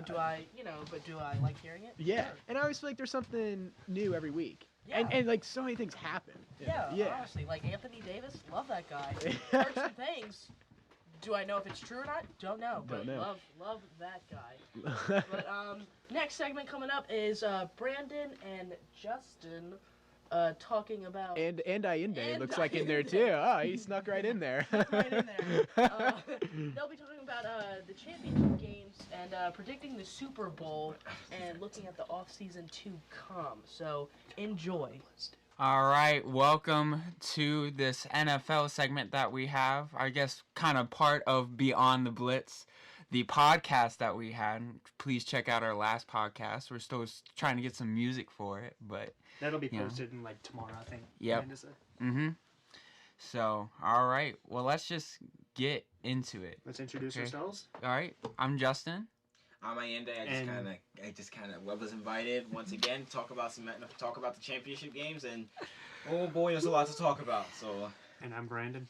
but do I like hearing it? Yeah, Sure. and I always feel like there's something new every week. Yeah. And like so many things happen. Yeah, honestly, like Anthony Davis, love that guy. Heard some things. Do I know if it's true or not? Don't know, but Don't know. love that guy. But next segment coming up is Brandon and Justin talking about and Ayinde And looks like in there Ayinde. too. Oh, he snuck right in there. right in there. They'll be talking about the championship games and predicting the Super Bowl and looking at the off season to come. So enjoy. All right, welcome to this NFL segment that we have. I guess kind of part of Beyond the Blitz, the podcast that we had. Please check out our last podcast. We're still trying to get some music for it, but That'll be Yeah. posted in like tomorrow, I think. Yep. Amanda said. So, all right. Well, let's just get into it. Let's introduce Okay. ourselves. All right, I'm Justin. I'm Ayinde. And- I just kind of was invited once again talk about the championship games, and oh boy, there's a lot to talk about. So And I'm Brandon.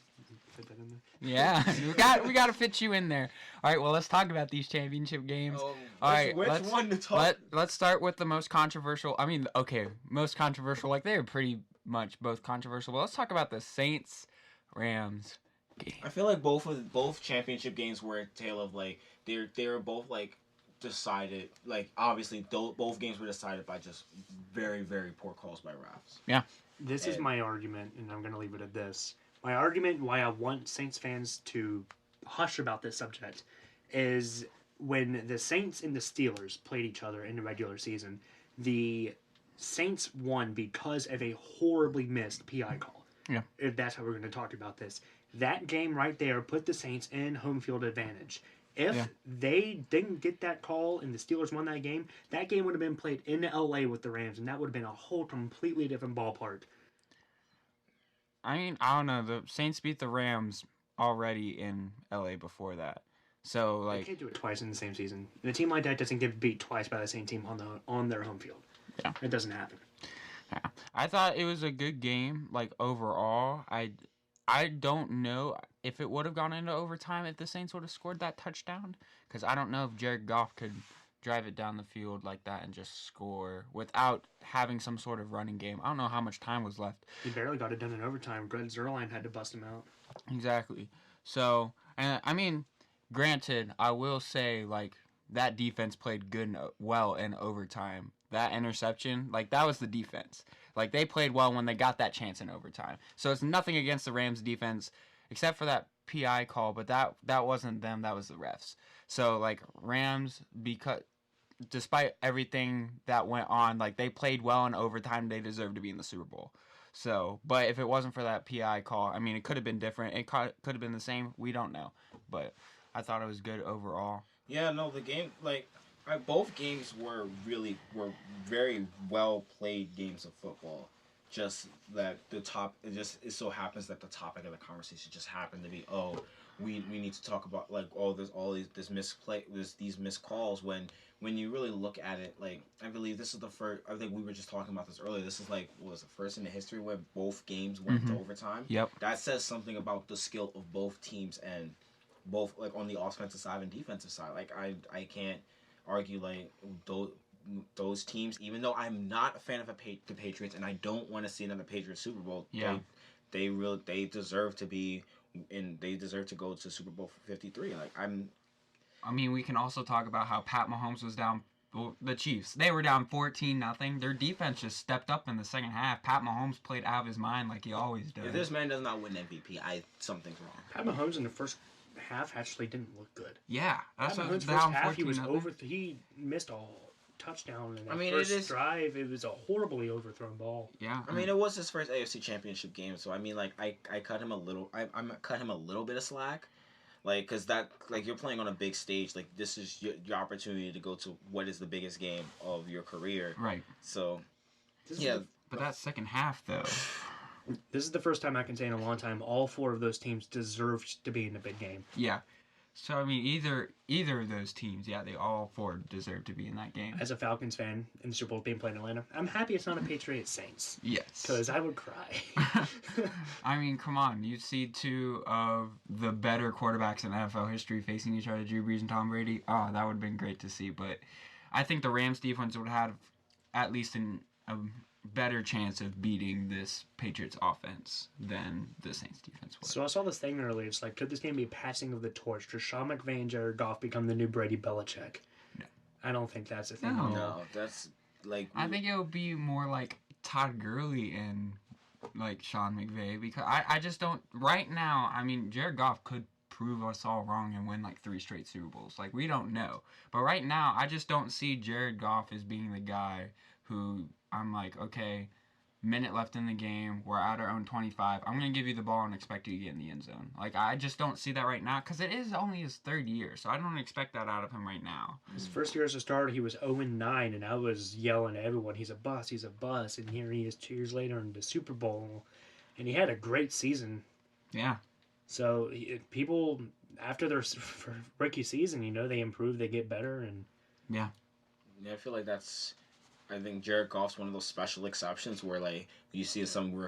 Fit that in there. Yeah, we got to fit you in there. All right, well, let's talk about these championship games. All right, which let's- one to talk? Let's start with the most controversial. I mean, okay, most controversial. Like they're pretty much both controversial. But let's talk about the Saints Rams game. I feel like both championship games were a tale of like they were both like decided, like obviously both games were decided by just very, very poor calls by refs. This is my argument, and I'm going to leave it at this. My argument why I want Saints fans to hush about this subject is when the Saints and the Steelers played each other in the regular season, the Saints won because of a horribly missed PI call. Yeah. If that's how we're going to talk about this. That game right there put the Saints in home field advantage. If they didn't get that call and the Steelers won that game would have been played in LA with the Rams, and that would have been a whole completely different ballpark. I mean, I don't know. The Saints beat the Rams already in LA before that, so They like, can't do it twice in the same season. And a team like that doesn't get beat twice by the same team on their home field. Yeah. It doesn't happen. I thought it was a good game. Like overall, I don't know if it would have gone into overtime if the Saints would have scored that touchdown, because I don't know if Jared Goff could drive it down the field like that and just score without having some sort of running game. I don't know how much time was left. He barely got it done in overtime. Brett Zerline had to bust him out. Exactly. So, and I mean, granted, I will say, like, that defense played good and well in overtime. That interception, like, that was the defense. Like, they played well when they got that chance in overtime. So it's nothing against the Rams defense except for that PI call, but that wasn't them, that was the refs. So, like, Rams, because despite everything that went on, like, they played well in overtime, they deserve to be in the Super Bowl. So, but if it wasn't for that PI call, I mean, it could have been different. It could have been the same. We don't know. But I thought it was good overall. Yeah, no, the game, like, both games were very well played games of football. Just that it so happens that the topic of the conversation just happened to be, we need to talk about like these missed calls when you really look at it. Like, I believe this is the first. I think we were just talking about this earlier. This is like what was the first in the history where both games went to overtime. Yep. That says something about the skill of both teams, and both like on the offensive side and defensive side. Like I can't argue like those teams, even though I'm not a fan of the Patriots and I don't want to see another Patriots Super Bowl. Yeah. They deserve to be in. They deserve to go to Super Bowl 53. Like I mean, we can also talk about how Pat Mahomes was down. Well, the Chiefs, they were down 14-0. Their defense just stepped up in the second half. Pat Mahomes played out of his mind like he always does. If this man does not win MVP, something's wrong. Pat Mahomes in the first half actually didn't look good. Yeah, that's Pat what Mahomes' down first half, he was 14-0. he missed a touchdown in that it first is- drive. It was a horribly overthrown ball. Yeah, I mean, it was his first AFC Championship game, so I mean, like, I cut him a little. I cut him a little bit of slack, like, cause that, like, you're playing on a big stage. Like, this is your opportunity to go to what is the biggest game of your career. right. So, This is yeah, But that second half, though. This is the first time I can say in a long time all four of those teams deserved to be in a big game. Yeah. So I mean, either of those teams, yeah, they all four deserve to be in that game. As a Falcons fan in the Super Bowl being played in Atlanta, I'm happy it's not a Patriots Saints. Yes. Because I would cry. I mean, come on. You see two of the better quarterbacks in NFL history facing each other, Drew Brees and Tom Brady. Oh, that would have been great to see. But I think the Rams defense would have at least a better chance of beating this Patriots offense than the Saints defense would. So I saw this thing earlier. It's like, could this game be a passing of the torch? Does Sean McVay and Jared Goff become the new Brady Belichick? No. I don't think that's a thing. No. No, that's like. I think it would be more like Todd Gurley and like Sean McVay, because I just don't. Right now, I mean, Jared Goff could prove us all wrong and win like 3 straight Super Bowls. Like, we don't know. But right now, I just don't see Jared Goff as being the guy who I'm like, okay, minute left in the game, we're at our own 25. I'm going to give you the ball and expect you to get in the end zone. Like, I just don't see that right now, because it is only his 3rd year, so I don't expect that out of him right now. His first year as a starter, he was 0-9, and I was yelling at everyone, he's a bust, and here he is 2 years later in the Super Bowl, and he had a great season. Yeah. So people, after their rookie season, they improve, they get better, and Yeah. Yeah, I feel like I think Jared Goff's one of those special exceptions where like you see some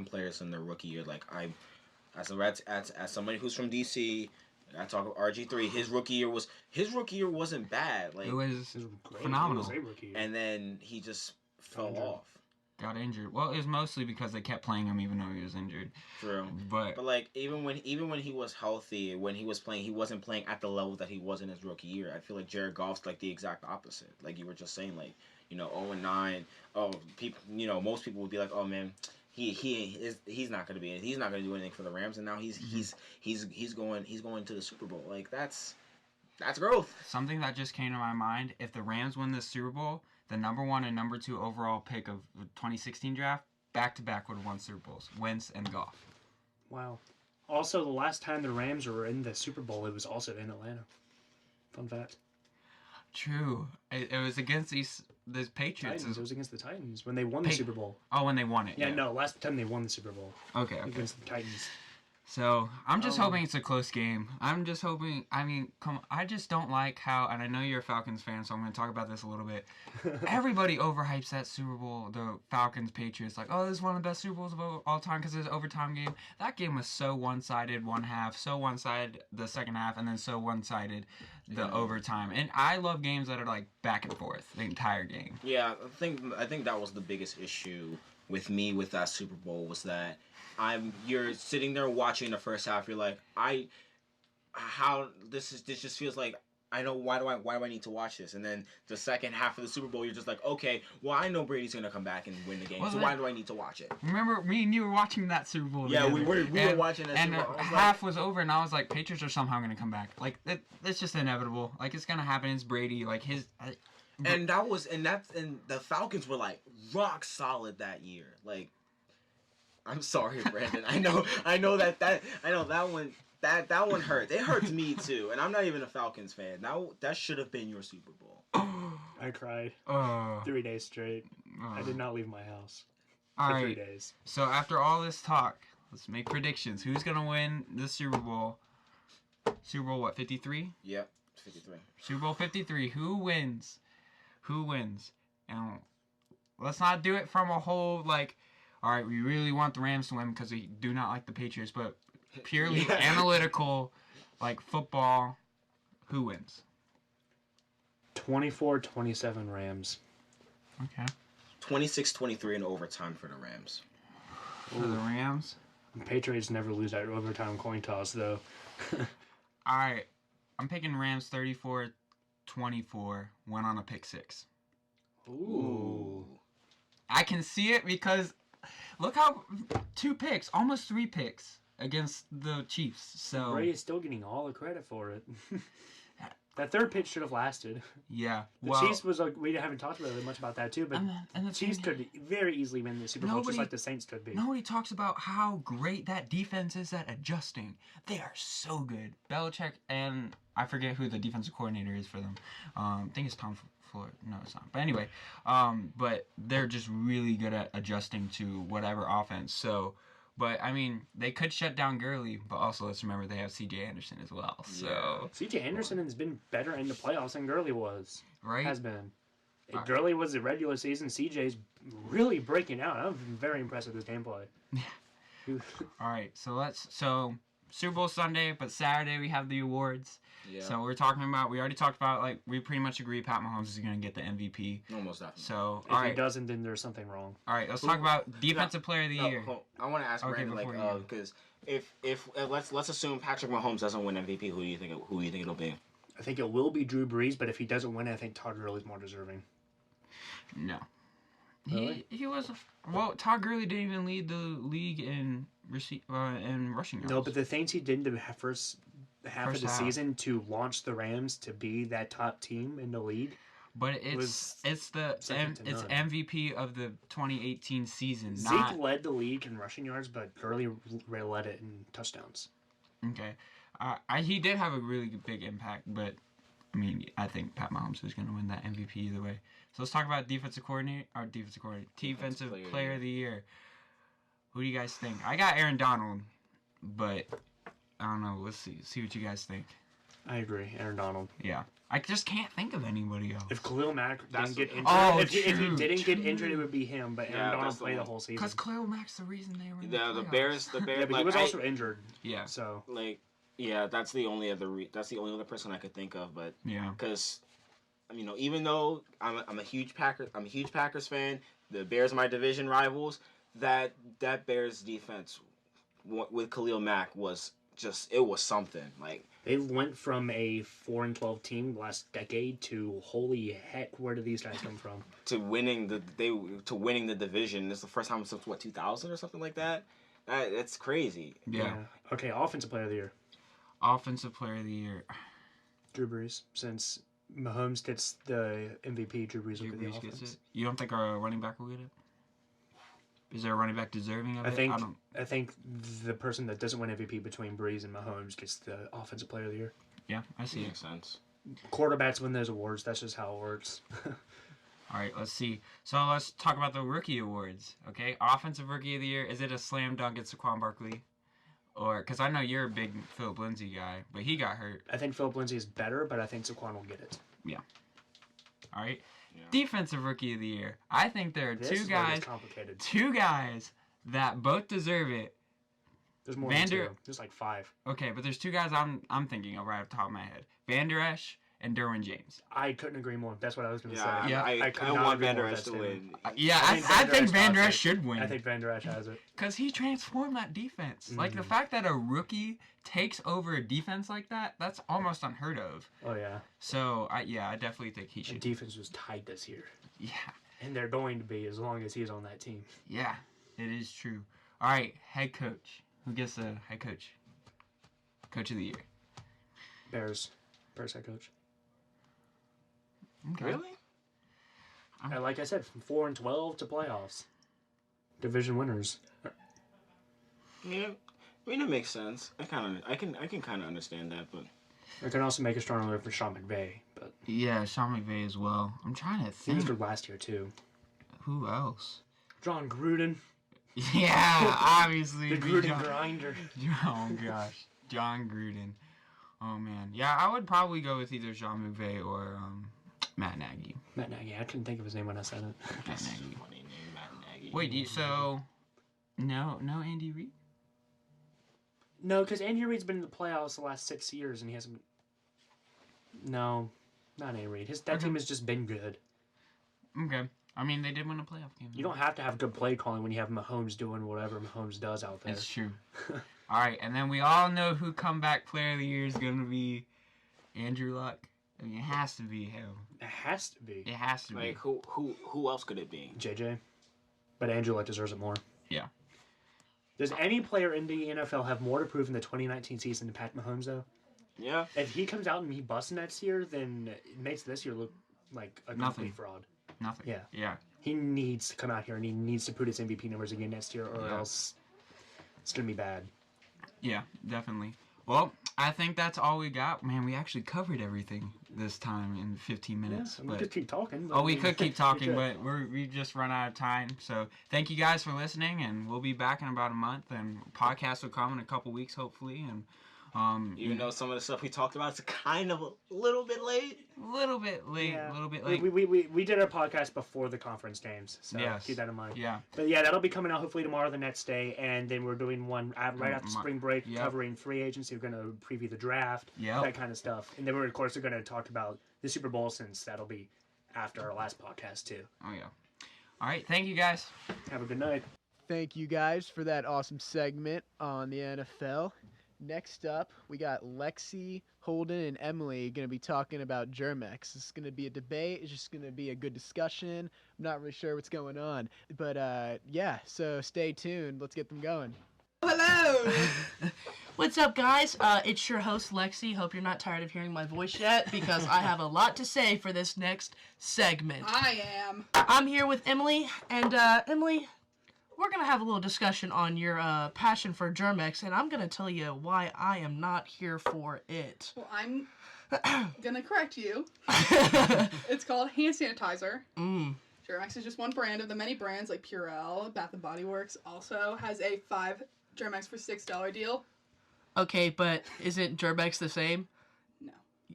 players in their rookie year. Like as somebody who's from DC, I talk about RG3. His rookie year wasn't bad. Like It was great. phenomenal. He was a great rookie. and then he just fell Injured. off. Got injured. Well, it was mostly because they kept playing him even though he was injured. True. But But like even when he was healthy, when he was playing, he wasn't playing at the level that he was in his rookie year. I feel like Jared Goff's like the exact opposite. Like you were just saying, like 0-9. Oh, people, most people would be like, oh man, he's not gonna do anything for the Rams, and now he's going to the Super Bowl. Like that's growth. something that just came to my mind, if the Rams win this Super Bowl, the number 1 and number 2 overall pick of the 2016 draft, back-to-back would have won Super Bowls. Wentz and Goff. Wow. Also, the last time the Rams were in the Super Bowl, it was also in Atlanta. Fun fact. True. It was against the Patriots. Titans. It was against the Titans when they won the Super Bowl. Oh, when they won it. Yeah, no, last time they won the Super Bowl Okay. against the Titans. So, I'm just hoping it's a close game. I'm just hoping, I just don't like how, and I know you're a Falcons fan, so I'm going to talk about this a little bit. Everybody overhypes that Super Bowl, the Falcons-Patriots, like, oh, this is one of the best Super Bowls of all time because it's an overtime game. That game was so one-sided one half, so one-sided the second half, and then so one-sided the overtime. And I love games that are, like, back and forth the entire game. Yeah, I think that was the biggest issue with me with that Super Bowl was that you're sitting there watching the first half. You're like, this just feels like I know why do I need to watch this? And then the second half of the Super Bowl, you're just like, okay, well I know Brady's gonna come back and win the game, so why do I need to watch it? Remember, me and you were watching that Super Bowl Yeah, together. we were watching that and Super Bowl. half was over, and I was like, Patriots are somehow gonna come back. Like it's just inevitable. Like it's gonna happen. It's Brady. Like And the Falcons were like rock solid that year. Like, I'm sorry, Brandon. I know that one hurt. It hurts me too, and I'm not even a Falcons fan. That should have been your Super Bowl. I cried 3 days straight. I did not leave my house All for 3 right. days. So after all this talk, let's make predictions. Who's gonna win the Super Bowl? Super Bowl what? 53? Yep, 53. Super Bowl 53. Who wins? Who wins? And let's not do it from a whole like, all right, we really want the Rams to win because we do not like the Patriots, but purely analytical, like football. Who wins? 24-27 Rams. Okay. 26-23 in overtime for the Rams. For the Rams. The Patriots never lose that overtime coin toss, though. All right. I'm picking Rams 34-24. Went on a pick six. Ooh. I can see it because look how 2 picks, almost 3 picks against the Chiefs. So Brady's still getting all the credit for it. That third pitch should have lasted. yeah. The Well, Chiefs was we haven't talked about much about that too, but and the Chiefs thing- could very easily win the Super Bowl, just like the Saints could be. Nobody talks about how great that defense is at adjusting. They are so good. Belichick and I forget who the defensive coordinator is for them. I think it's Tom Floyd. No, it's not. But anyway, but they're just really good at adjusting to whatever offense. So But I mean, they could shut down Gurley, but also let's remember they have C.J. Anderson as well. So C.J. Anderson has been better in the playoffs than Gurley was. right, Has been. Gurley was the regular season. C.J.'s really breaking out. I'm very impressed with his gameplay. all right. So Super Bowl Sunday, but Saturday we have the awards. Yeah. So we already talked about, like, we pretty much agree Pat Mahomes is going to get the MVP. Almost definitely. So, If all he right. doesn't, then there's something wrong. All right, let's talk about Defensive Player of the Year. I want to ask Okay, Brandon, like, before you- because if let's assume Patrick Mahomes doesn't win MVP, who do you think it'll be? I think it will be Drew Brees, but if he doesn't win, I think Todd Gurley's more deserving. No. Really? He was, well, Todd Gurley didn't even lead the league in rushing yards. No, but the things he did in the first half of First the half. season to launch the Rams to be that top team in the league. But was it's second to none. MVP of the 2018 season. Zeke led the league in rushing yards, but Gurley led it in touchdowns. Okay. He did have a really big impact, but I mean, I think Pat Mahomes is going to win that MVP either way. So let's talk about defensive player of the year. Who do you guys think? I got Aaron Donald, but I don't know. Let's see what you guys think. I agree, Aaron Donald. Yeah, I just can't think of anybody else. If Khalil Mack That's- didn't get injured, Oh, if he true, didn't get true. injured, it would be him. But Aaron Yeah, Donald that's the played the one. whole season. Because Khalil Mack's the reason they were in The playoffs. Bears, Yeah, but like, he was also injured. Yeah, So like, yeah, that's the only other person I could think of, but yeah. because, even though I'm a huge Packers fan, the Bears are my division rivals. That Bears defense with Khalil Mack was something. Like, they went from a 4-12 team last decade to holy heck, where did these guys come from? to winning the division. This is the first time since 2000 or something like that. That's crazy. Yeah. Okay, offensive player of the year, Offensive Player of the Year. Drew Brees. Since Mahomes gets the MVP, Drew Brees will Drew get the Brees gets offense. it. You don't think our running back will get it? Is there a running back deserving of I it? think the person that doesn't win MVP between Brees and Mahomes gets the offensive player of the year. Yeah, I see it. Makes sense. Quarterbacks win those awards. That's just how it works. All right, let's see. So let's talk about the rookie awards. Okay, Offensive Rookie of the Year. Is it a slam dunk at Saquon Barkley? Or, because I know you're a big Philip Lindsay guy, but he got hurt. I think Philip Lindsay is better, but I think Saquon will get it. All right. Yeah. Defensive Rookie of the Year. I think there are This two is where it guys gets complicated. that both deserve it. There's more Vander- than two. There's like 5. Okay, but there's two guys I'm thinking of right off the top of my head. Van Der Esch and Derwin James. I couldn't agree more. That's what I was going to Yeah, say. Yeah. I could I not want agree Van Der more Esch with to that win. Yeah, I I think think Van Van Der Der Esch Esch should win. I think Van Der Esch has it. Because he transformed that defense. Like, the Mhm. fact that a rookie takes over a defense like that, that's almost unheard of. Oh, yeah. So, I definitely think he The should. defense was tight this year. Yeah, And they're going to be as long as he's on that team. yeah, it is true. All right, head coach. Who gets the head coach? Coach of the year. Bears head coach. Okay. Really? And like I said, from 4-12 to playoffs. Division winners. Yeah. I mean, it makes sense. I can kind of understand that, but I can also make a strong argument for Sean McVay, but Yeah, Sean McVay as well. I'm trying to he was think. good last year too. Who else? John Gruden, Yeah, obviously. the be Gruden John- grinder. Oh gosh, John Gruden. Oh man, yeah, I would probably go with either Sean McVay or Matt Nagy. Matt Nagy, I couldn't think of his name when I said it. Matt Nagy. funny name, Matt Nagy. Wait, so no Andy Reid? No, because Andy Reid's been in the playoffs the last 6 years and he hasn't. No, not Andy Reid. That Okay. team has just been good. Okay, I mean they did win a playoff game. You don't have to have good play calling when you have Mahomes doing whatever Mahomes does out there. It's true. All right, and then we all know who comeback player of the year is gonna be Andrew Luck. I mean, it has to be him. It has to be It has to be. Like, who else could it be? JJ, but Andrew Luck deserves it more. Yeah. Does any player in the NFL have more to prove in the 2019 season than Pat Mahomes, though? Yeah. If he comes out and he busts next year, then it makes this year look like a Nothing. complete fraud. Nothing. Yeah. Yeah. He needs to come out here and he needs to put his MVP numbers again next year, or Yeah. else it's gonna be bad. Yeah, definitely. Well, I think that's all we got. Man, we actually covered everything this time in 15 minutes. We could keep talking. Oh, we could keep talking, could. but we just run out of time. So thank you guys for listening, and we'll be back in about a month, and podcast will come in a couple weeks, hopefully. And even though some of the stuff we talked about is kind of a little bit late. a little bit late, Yeah. a little bit late. We did our podcast before the conference games, so Yes. keep that in mind. Yeah. But yeah, that'll be coming out hopefully tomorrow, the next day, and then we're doing one right after spring break, Yep. covering free agency. We're going to preview the draft, Yep. that kind of stuff, and then we're of course going to talk about the Super Bowl, since that'll be after our last podcast too. Oh yeah. All right, thank you guys. Have a good night. Thank you guys for that awesome segment on the NFL. Next up, we got Lexi, Holden, and Emilee going to be talking about GermX. It's going to be a debate. It's just going to be a good discussion. I'm not really sure what's going on. But, yeah, so stay tuned. Let's get them going. Hello! What's up, guys? It's your host, Lexi. Hope you're not tired of hearing my voice yet, because I have a lot to say for this next segment. I am. I'm here with Emilee, and, Emilee, we're going to have a little discussion on your passion for GermX, and I'm going to tell you why I am not here for it. Well, I'm gonna correct you. It's called hand sanitizer. GermX is just one brand of the many brands like Purell. Bath & Body Works also has a 5 GermX for $6 deal. Okay, but isn't GermX the same? No,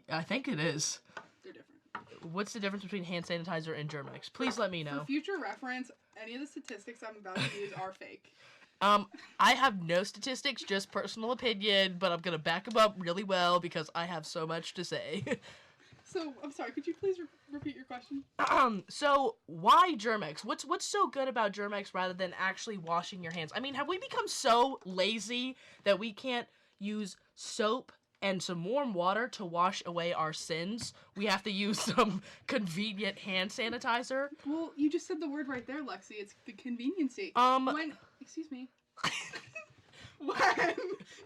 I think it is. they're different. What's the difference between hand sanitizer and GermX? Please let me know. For future reference, any of the statistics I'm about to use are fake. I have no statistics, just personal opinion, but I'm gonna back them up really well because I have so much to say. So, I'm sorry, could you please repeat your question? So why GermX? What's so good about GermX rather than actually washing your hands? I mean, have we become so lazy that we can't use soap and some warm water to wash away our sins? We have to use some convenient hand sanitizer. Well, you just said the word right there, Lexi. It's the conveniency. Excuse me. When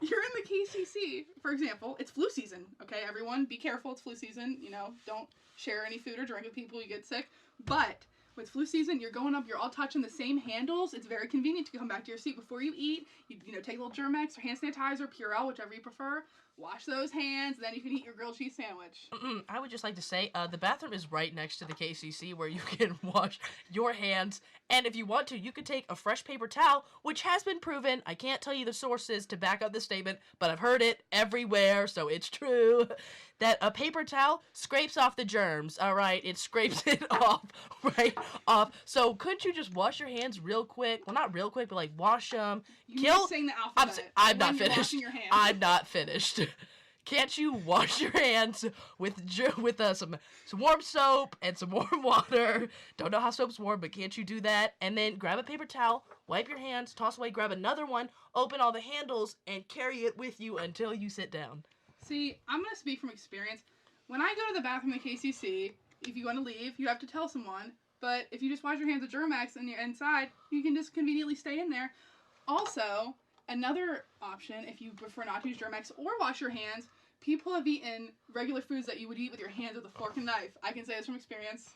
you're in the KCC, for example, it's flu season, okay? Everyone, be careful, it's flu season. You know, don't share any food or drink with people, you get sick. But with flu season, you're going up, you're all touching the same handles. It's very convenient to come back to your seat before you eat. You know, take a little GermX or hand sanitizer, Purell, whichever you prefer. Wash those hands, then you can eat your grilled cheese sandwich. I would just like to say, the bathroom is right next to the KCC where you can wash your hands. And if you want to, you could take a fresh paper towel, which has been proven. I can't tell you the sources to back up this statement, but I've heard it everywhere, so it's true. That a paper towel scrapes off the germs, all right? It scrapes it right off. So couldn't you just wash your hands real quick? Well, not real quick, but like wash them. You're saying the alphabet. I'm not when you're finished. washing your hands. I'm not finished. Can't you wash your hands with some warm soap and some warm water? Don't know how soap's warm, but can't you do that? And then grab a paper towel, wipe your hands, toss away, grab another one, open all the handles, and carry it with you until you sit down. See, I'm going to speak from experience. When I go to the bathroom at KCC, if you want to leave, you have to tell someone. But if you just wash your hands with GermX and you're inside, you can just conveniently stay in there. Also, another option, if you prefer not to use GermX or wash your hands, people have eaten regular foods that you would eat with your hands with a fork and knife. I can say this from experience.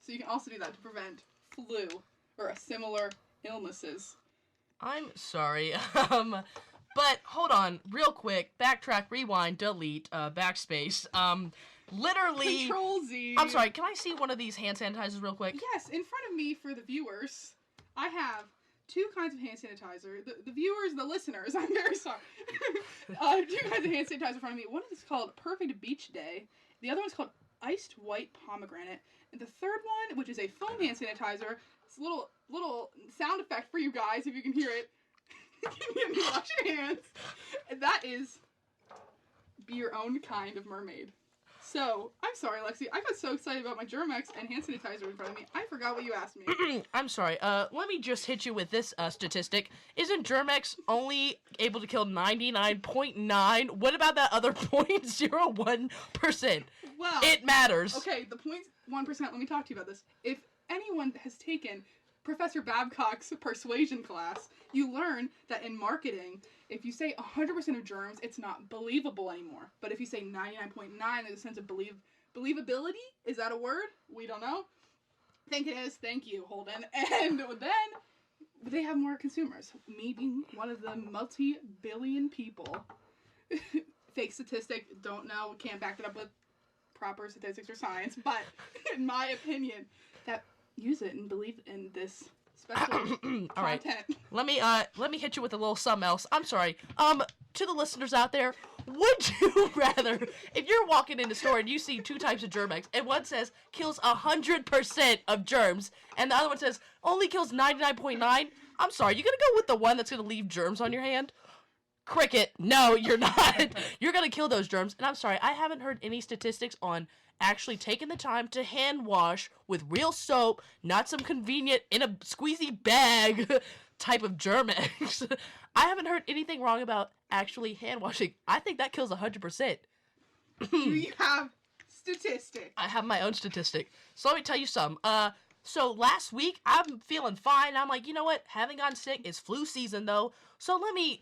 So you can also do that to prevent flu or similar illnesses. I'm sorry. But hold on, real quick. Backtrack, rewind, delete, backspace. Literally. Control Z. I'm sorry. Can I see one of these hand sanitizers real quick? Yes, in front of me for the viewers, I have 2 kinds of hand sanitizer. The viewers, the listeners, I'm very sorry. 2 kinds of hand sanitizer in front of me. One is called Perfect Beach Day. The other one's called Iced White Pomegranate. And the third one, which is a foam hand sanitizer, it's a little sound effect for you guys if you can hear it. You can wash your hands. And that is be your own kind of mermaid. So, I'm sorry, Lexi. I got so excited about my GermX and hand sanitizer in front of me, I forgot what you asked me. I'm sorry. Let me just hit you with this statistic. Isn't GermX only able to kill 99.9? What about that other 0.01%? Well, it matters. Okay, the 0.1%, let me talk to you about this. If anyone has taken Professor Babcock's persuasion class, you learn that in marketing, if you say 100% of germs, it's not believable anymore. But if you say 99.9, there's a sense of believability. Is that a word? We don't know. Think it is. Thank you, Holden. And then they have more consumers. Me being one of the multi-billion people fake statistic, don't know, can't back it up with proper statistics or science, but in my opinion, that use it and believe in this special All right. content. Let me hit you with a little something else. I'm sorry. To the listeners out there, would you rather, if you're walking in the store and you see 2 types of GermX, and one says kills 100% of germs, and the other one says only kills 99.9, I'm sorry, you gonna go with the one that's gonna leave germs on your hand? Cricket, no, you're not. You're gonna kill those germs, and I'm sorry, I haven't heard any statistics on actually taking the time to hand wash with real soap, not some convenient in a squeezy bag type of GermX. I haven't heard anything wrong about actually hand washing. I think that kills 100%. Do you have statistics? I have my own statistic. So let me tell you some. So last week I'm feeling fine. I'm like, you know what? Having gotten sick is flu season though. So let me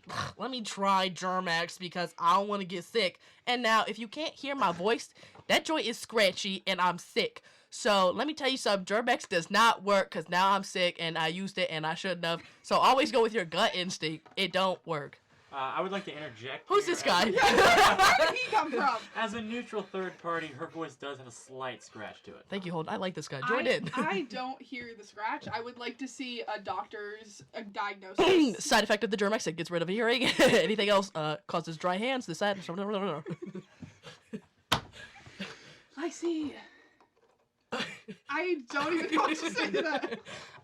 try GermX because I don't want to get sick. And now if you can't hear my voice, that joint is scratchy and I'm sick. So let me tell you something. GermX does not work because now I'm sick and I used it and I shouldn't have. So always go with your gut instinct. It don't work. I would like to interject. Who's here this guy? Where did he come from? As a neutral third party, her voice does have a slight scratch to it. Thank you, Holden. I like this guy. Join in. I don't hear the scratch. I would like to see a doctor's diagnosis. Side effect of the GermX, it gets rid of hearing. Anything else causes dry hands. The side. I see. I don't even know what to say to that.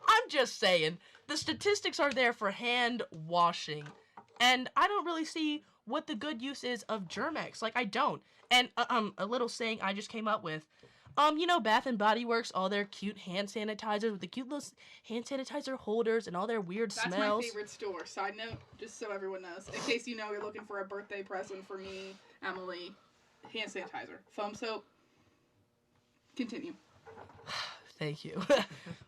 I'm just saying, the statistics are there for hand washing, and I don't really see what the good use is of GermX. Like, I don't. And a little saying I just came up with. You know, Bath and Body Works, all their cute hand sanitizers with the cute little hand sanitizer holders and all their weird That's smells. my favorite store. Side note, just so everyone knows, in case you know you're looking for a birthday present for me, Emilee, hand sanitizer, foam soap. Continue. Thank you.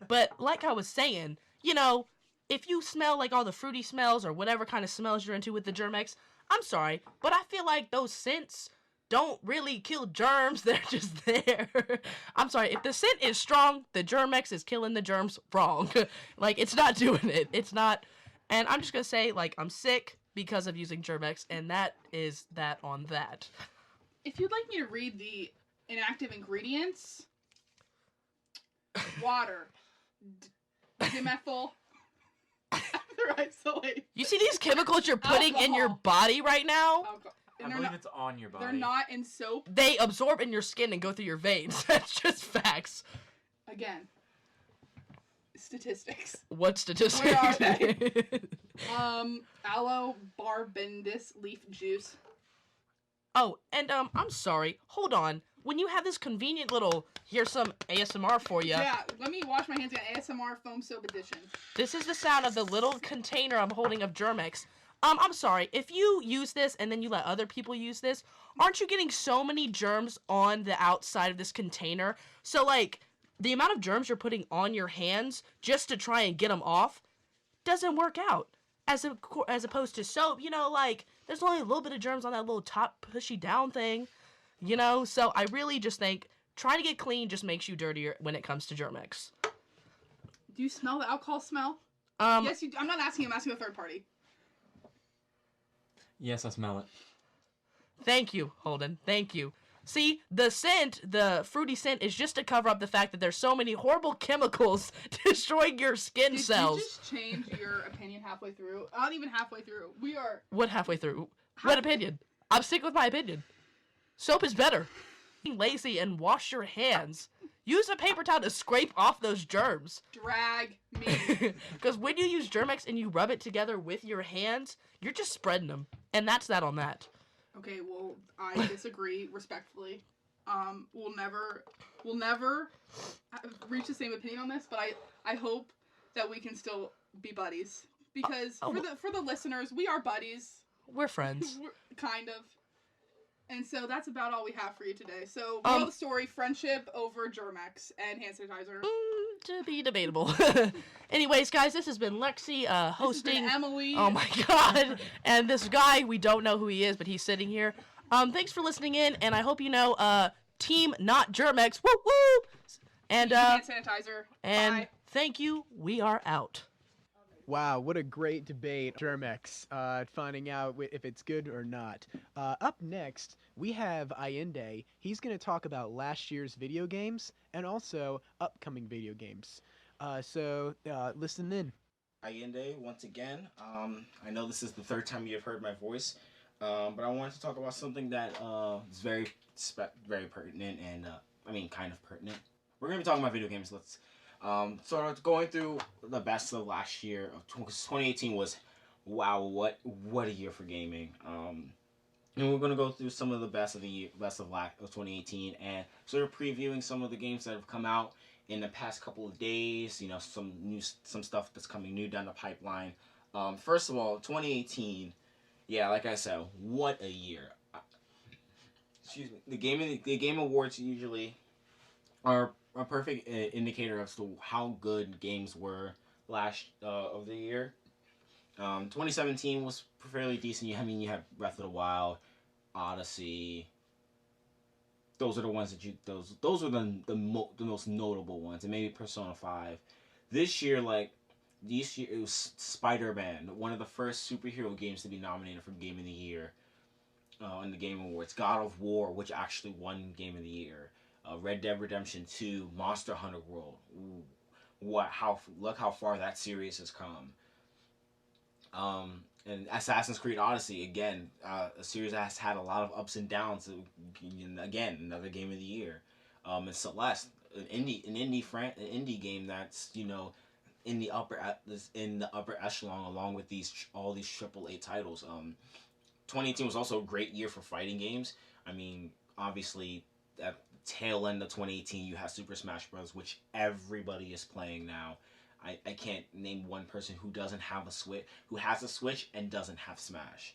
But like I was saying, you know, if you smell like all the fruity smells or whatever kind of smells you're into with the GermX, I'm sorry, but I feel like those scents don't really kill germs. They're just there. I'm sorry. If the scent is strong, the GermX is killing the germs wrong. Like, it's not doing it. It's not. And I'm just going to say, like, I'm sick because of using GermX, and that is that on that. If you'd like me to read the inactive ingredients, water, dimethyl, isolate. You see these chemicals you're putting in your Alcohol. body right now? And I believe it's on your body. they're not in soap. They absorb in your skin and go through your veins. That's just facts. Again, statistics. What statistics? Where are they? Aloe barbendis leaf juice. Oh, and I'm sorry. Hold on. When you have this convenient little, here's some ASMR for you. Yeah, let me wash my hands again. ASMR foam soap edition. This is the sound of the little container I'm holding of GermX. I'm sorry. If you use this and then you let other people use this, aren't you getting so many germs on the outside of this container? So, like, the amount of germs you're putting on your hands just to try and get them off doesn't work out. As opposed to soap, you know, like, there's only a little bit of germs on that little top pushy down thing, you know? So I really just think trying to get clean just makes you dirtier when it comes to GermX. Do you smell the alcohol smell? Yes, you do. I'm not asking him. I'm asking a third party. Yes, I smell it. Thank you, Holden. Thank you. See, the scent, the fruity scent, is just to cover up the fact that there's so many horrible chemicals destroying your skin cells. Did you just change your opinion halfway through? Not even halfway through. We are... What halfway through? What opinion? I'm sticking with my opinion. Soap is better. Be lazy and wash your hands. Use a paper towel to scrape off those germs. Drag me. Because when you use GermX and you rub it together with your hands, you're just spreading them. And that's that on that. Okay, well, I disagree respectfully. We'll never reach the same opinion on this, but I hope that we can still be buddies because for the listeners, we are buddies. We're friends. Kind of. And so that's about all we have for you today. So, moral of the story, friendship over GermX and hand sanitizer. To be debatable. Anyways, guys, this has been Lexi hosting. This has been Emilee. Oh my god. And this guy, we don't know who he is, but he's sitting here. Thanks for listening in, and I hope you know, team not GermX. Woo woo! And hand sanitizer. And bye. Thank you. We are out. Wow, what a great debate, GermX, finding out if it's good or not. Up next, we have Ayinde. He's going to talk about last year's video games and also upcoming video games. So listen in. Ayinde once again. I know this is the third time you've heard my voice, but I wanted to talk about something that is very pertinent and kind of pertinent. We're gonna be talking about video games. Let's going through the best of last year of 2018 was, wow, what a year for gaming. And we're gonna go through some of the best of 2018 and sort of previewing some of the games that have come out in the past couple of days. You know, some stuff that's coming new down the pipeline. First of all, 2018. Yeah, like I said, what a year. Excuse me. The game awards usually are a perfect indicator as to how good games were last of the year. 2017 was fairly decent. You had Breath of the Wild, Odyssey. Those are the ones that those are the most notable ones, and maybe Persona 5. This year, it was Spider-Man, one of the first superhero games to be nominated for Game of the Year in the Game Awards. God of War, which actually won Game of the Year. Red Dead Redemption 2, Monster Hunter World. Ooh, look how far that series has come. And Assassin's Creed Odyssey, again, a series that has had a lot of ups and downs. Again, another Game of the Year. And Celeste, an indie game that's in the upper echelon, along with all these AAA titles. 2018 was also a great year for fighting games. I mean, obviously, at the tail end of 2018, you have Super Smash Bros., which everybody is playing now. I can't name one person who doesn't have a Switch, who has a Switch and doesn't have Smash.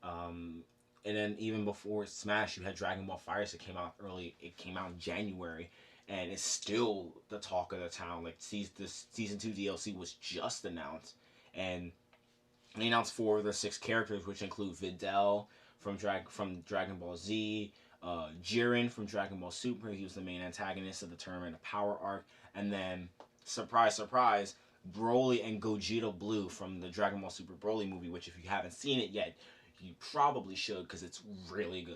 And then even before Smash, you had Dragon Ball FighterZ that came out early. It came out in January, and it's still the talk of the town. Like, this Season 2 DLC was just announced, and they announced 4 of the 6 characters, which include Videl from Dragon Ball Z, Jiren from Dragon Ball Super. He was the main antagonist of the Tournament of Power arc, and then surprise, surprise, Broly and Gogeta Blue from the Dragon Ball Super Broly movie, which if you haven't seen it yet, you probably should because it's really good.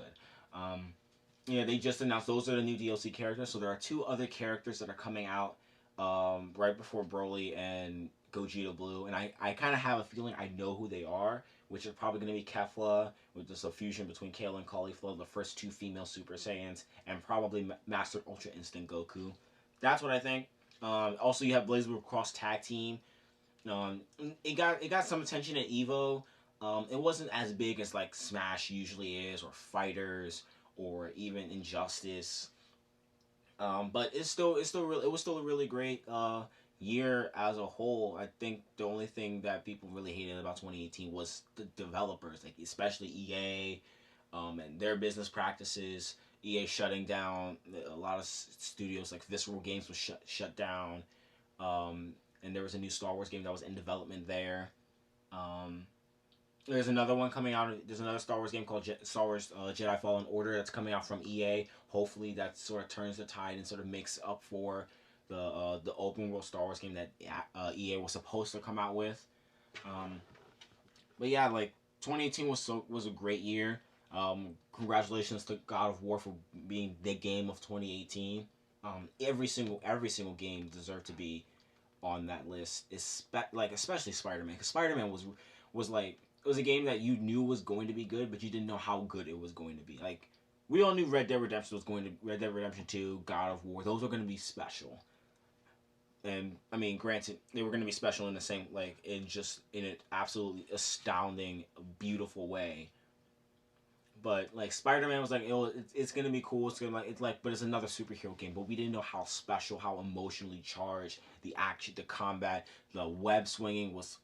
They just announced those are the new DLC characters, so there are 2 other characters that are coming out right before Broly and Gogeta Blue, and I kind of have a feeling I know who they are, which is probably going to be Kefla, which is a fusion between Kayla and Cauliflower, the first 2 female Super Saiyans, and probably Master Ultra Instinct Goku. That's what I think. Also, you have BlazBlue Cross Tag Team. It got some attention at Evo. It wasn't as big as like Smash usually is, or Fighters, or even Injustice. But it was still a really great year as a whole. I think the only thing that people really hated about 2018 was the developers, like especially EA, and their business practices. EA shutting down a lot of studios, like Visceral Games was shut down, and there was a new Star Wars game that was in development there. There's another one coming out. There's another Star Wars game called Star Wars Jedi Fallen Order that's coming out from EA. Hopefully that sort of turns the tide and sort of makes up for the open world Star Wars game that EA was supposed to come out with. But yeah, like 2018 was a great year. Congratulations to God of War for being the game of 2018. Every single game deserved to be on that list. Especially Spider-Man, because Spider-Man was like, it was a game that you knew was going to be good, but you didn't know how good it was going to be. Like, we all knew Red Dead Redemption 2, God of War, those were going to be special. And I mean, granted, they were going to be special in the same, like, in an absolutely astounding, beautiful way. But like Spider-Man was like, it's gonna be cool. But it's another superhero game. But we didn't know how special, how emotionally charged the action, the combat, the web swinging was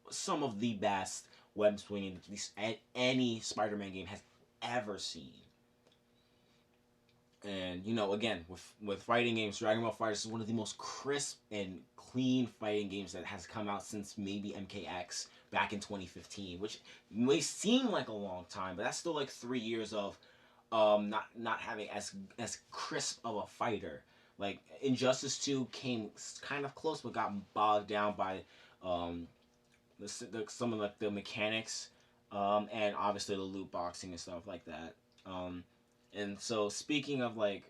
some of the best web swinging at least any Spider-Man game has ever seen. And again, with fighting games, Dragon Ball FighterZ is one of the most crisp and clean fighting games that has come out since maybe MKX back in 2015, which may seem like a long time, but that's still like 3 years of not having as crisp of a fighter. Like Injustice 2 came kind of close, but got bogged down by some of like the mechanics, and obviously the loot boxing and stuff like that. And so speaking of like,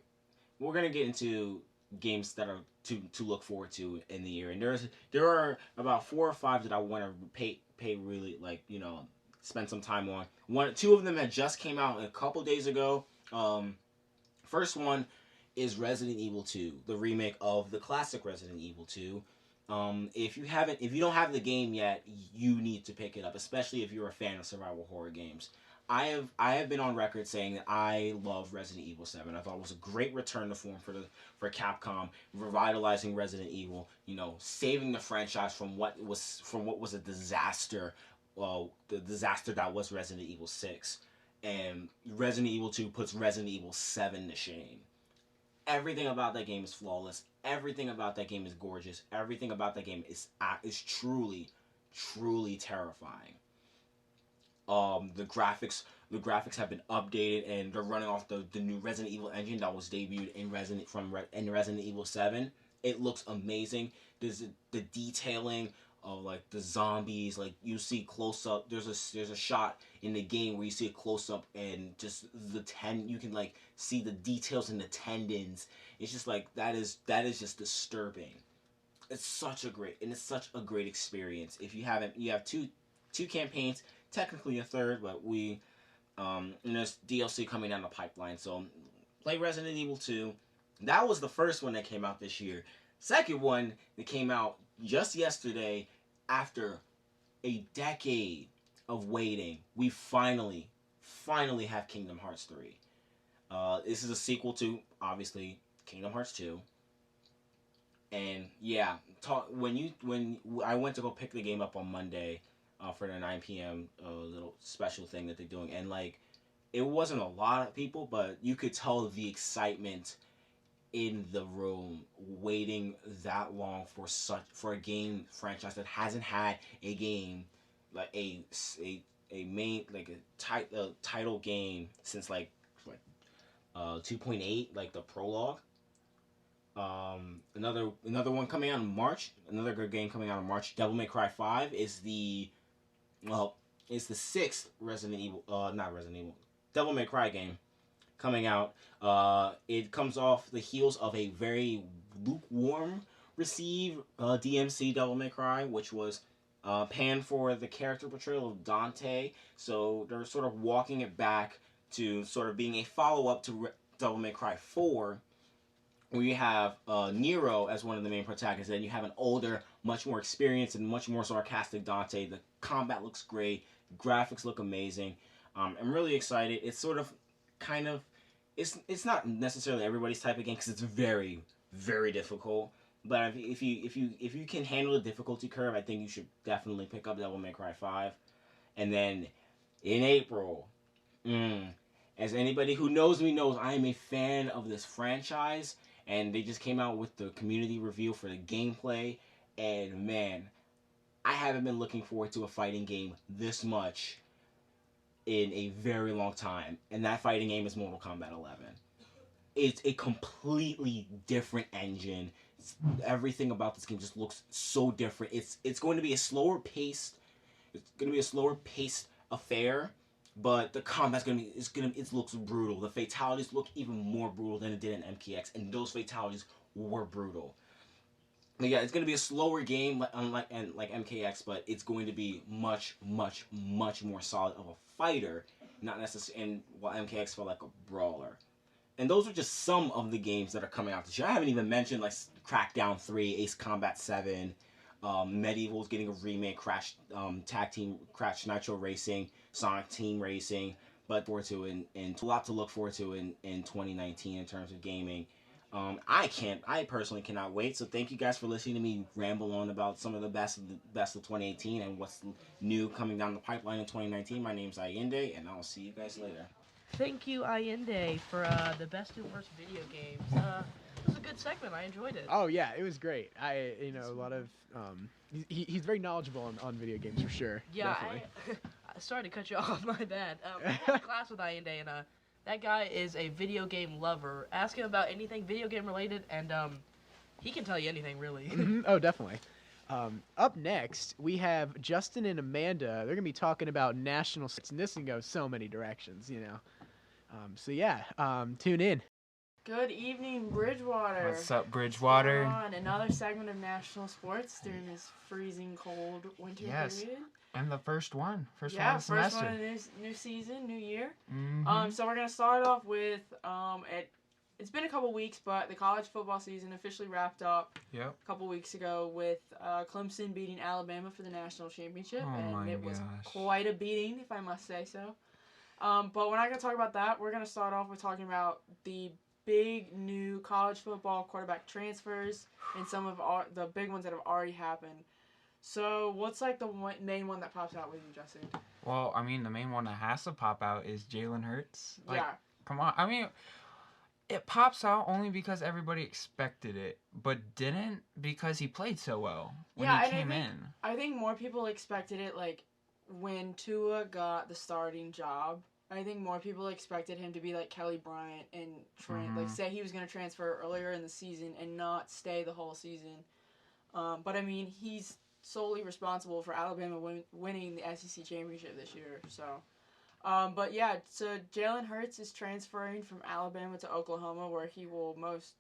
we're gonna get into games that are to look forward to in the year, and there are about 4 or 5 that I want to pay really like spend some time on. 2 of them had just came out a couple days ago. First one is Resident Evil 2, the remake of the classic Resident Evil 2. If you don't have the game yet, you need to pick it up, especially if you're a fan of survival horror games. I have been on record saying that I love Resident Evil 7. I thought it was a great return to form for Capcom, revitalizing Resident Evil, saving the franchise from what was a disaster, the disaster that was Resident Evil 6. And Resident Evil 2 puts Resident Evil 7 to shame. Everything about that game is flawless. Everything about that game is gorgeous. Everything about that game is truly, truly terrifying. The graphics have been updated, and they're running off the new Resident Evil engine that was debuted in Resident Evil 7. It looks amazing. There's the detailing of like the zombies, like you see close up. There's a shot in the game where you see a close up and just you can like see the details in the tendons. It's just like that is just disturbing. It's such a great experience. If you haven't, you have two campaigns, technically a third, but and there's DLC coming down the pipeline. So play Resident Evil 2. That was the first one that came out this year. Second one that came out just yesterday, after a decade of waiting, we finally have Kingdom Hearts 3. This is a sequel to, obviously, Kingdom Hearts 2. And yeah, when I went to go pick the game up on Monday for the 9 p.m. Little special thing that they're doing, and like, it wasn't a lot of people, but you could tell the excitement in the room, waiting that long for a game franchise that hasn't had a game like a main like a title game since like 2.8, like the prologue. Another one coming out in March. Another good game coming out in March. Devil May Cry 5 is the 6th Devil May Cry game coming out. It comes off the heels of a very lukewarm DMC Devil May Cry, which was panned for the character portrayal of Dante. So they're sort of walking it back to sort of being a follow-up to Devil May Cry 4, where you have Nero as one of the main protagonists, and you have an older, much more experienced, and much more sarcastic Dante. The combat looks great. Graphics look amazing. I'm really excited. It's sort of, kind of, it's not necessarily everybody's type of game because it's very, very difficult. But if you can handle the difficulty curve, I think you should definitely pick up Devil May Cry 5. And then in April, as anybody who knows me knows, I am a fan of this franchise. And they just came out with the community reveal for the gameplay. And man, I haven't been looking forward to a fighting game this much in a very long time. And that fighting game is Mortal Kombat 11. It's a completely different engine. Everything about this game just looks so different. It's going to be a slower paced. It's going to be a slower paced affair. But the combat's it looks brutal. The fatalities look even more brutal than it did in MKX, and those fatalities were brutal. But yeah, it's gonna be a slower game, unlike MKX, but it's going to be much, much, much more solid of a fighter, not necessarily. And while MKX felt like a brawler, and those are just some of the games that are coming out this year. I haven't even mentioned like Crackdown 3, Ace Combat 7, Medieval's getting a remake, Crash Tag Team, Crash Nitro Racing, Sonic Team Racing, but forward to and a lot to look forward to in 2019 in terms of gaming. I personally cannot wait. So thank you guys for listening to me ramble on about some of the best of 2018 and what's new coming down the pipeline in 2019. My name's Ayinde, and I'll see you guys later. Thank you, Ayinde, for the best and worst video games. It was a good segment. I enjoyed it. Oh yeah, it was great. A lot of he's very knowledgeable on video games for sure. Yeah, definitely. Sorry to cut you off. My bad. I had a class with Ayinde, and that guy is a video game lover. Ask him about anything video game related, and he can tell you anything really. Oh, definitely. Up next, we have Justin and Amanda. They're going to be talking about national sports, and this can go so many directions, you know. Tune in. Good evening, Bridgewater. What's up, Bridgewater? What's going on? Another segment of national sports during this freezing cold winter Yes. period. And the first one of the First semester. one of this new season, new year. Mhm. So we're gonna start off with it's been a couple weeks, but the college football season officially wrapped up Yep. a couple weeks ago with Clemson beating Alabama for the national championship, Oh and my it was gosh. quite a beating, if I must say so. But we're not gonna talk about that. We're gonna start off with talking about the big new college football quarterback transfers and some of the big ones that have already happened. So, what's like the main one that pops out with you, Justin? Well, I mean, the main one that has to pop out is Jalen Hurts. Like, Yeah. come on. I mean, it pops out only because everybody expected it, but didn't because he played so well when Yeah, he and came in. I think more people expected it like when Tua got the starting job. I think more people expected him to be like Kelly Bryant and like say he was going to transfer earlier in the season and not stay the whole season. But I mean, he's solely responsible for Alabama winning the SEC championship this year. So, but yeah, so Jalen Hurts is transferring from Alabama to Oklahoma, where he will most